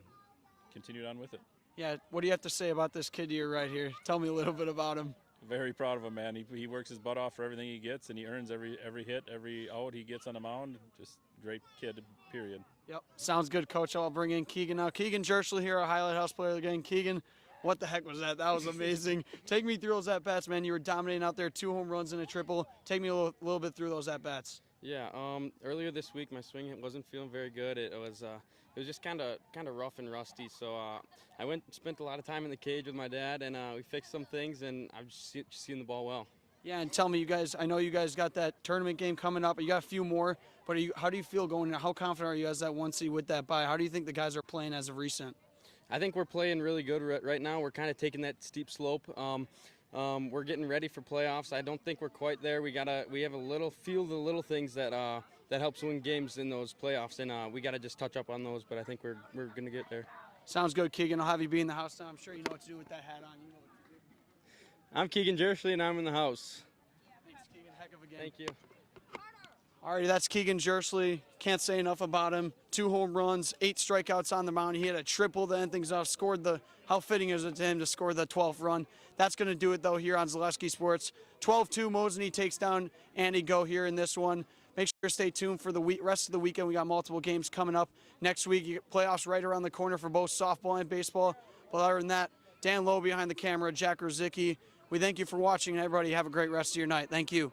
continued on with it. Yeah, what do you have to say about this kid here right here? Tell me a little bit about him. Very proud of him, man. He works his butt off for everything he gets, and he earns every hit, every out he gets on the mound. Just great kid, period. Yep, sounds good, Coach. I'll bring in Keegan now. Keegan Jerschley here, our Highlight House player of the game. Keegan, what the heck was that? That was amazing. Take me through those at-bats, man. You were dominating out there, 2 home runs and a triple. Take me a little bit through those at-bats. Yeah, earlier this week my swing wasn't feeling very good. It was just kind of rough and rusty. So I went and spent a lot of time in the cage with my dad, and we fixed some things, and I've just seen the ball well. Yeah, and tell me, you guys, I know you guys got that tournament game coming up. You got a few more, but how do you feel going in? How confident are you as that 1 seed with that bye? How do you think the guys are playing as of recent? I think we're playing really good right now. We're kind of taking that steep slope. We're getting ready for playoffs. I don't think we're quite there. We have a few of the little things that helps win games in those playoffs, and we got to just touch up on those. But I think we're going to get there. Sounds good, Keegan. I'll have you be in the house now. I'm sure you know what to do with that hat on. You know what to do. I'm Keegan Jerschley, and I'm in the house. Thanks, Keegan. Heck of a game. Thank you. All right, that's Keegan Jerschley. Can't say enough about him. 2 home runs, 8 strikeouts on the mound. He had a triple to end things off. How fitting is it to him to score the 12th run? That's going to do it, though, here on Zaleski Sports. 12-2, Mosinee takes down Antigo here in this one. Make sure to stay tuned for the rest of the weekend. We got multiple games coming up next week. You get playoffs right around the corner for both softball and baseball. But other than that, Dan Lowe behind the camera, Jack Rosicki. We thank you for watching, and everybody have a great rest of your night. Thank you.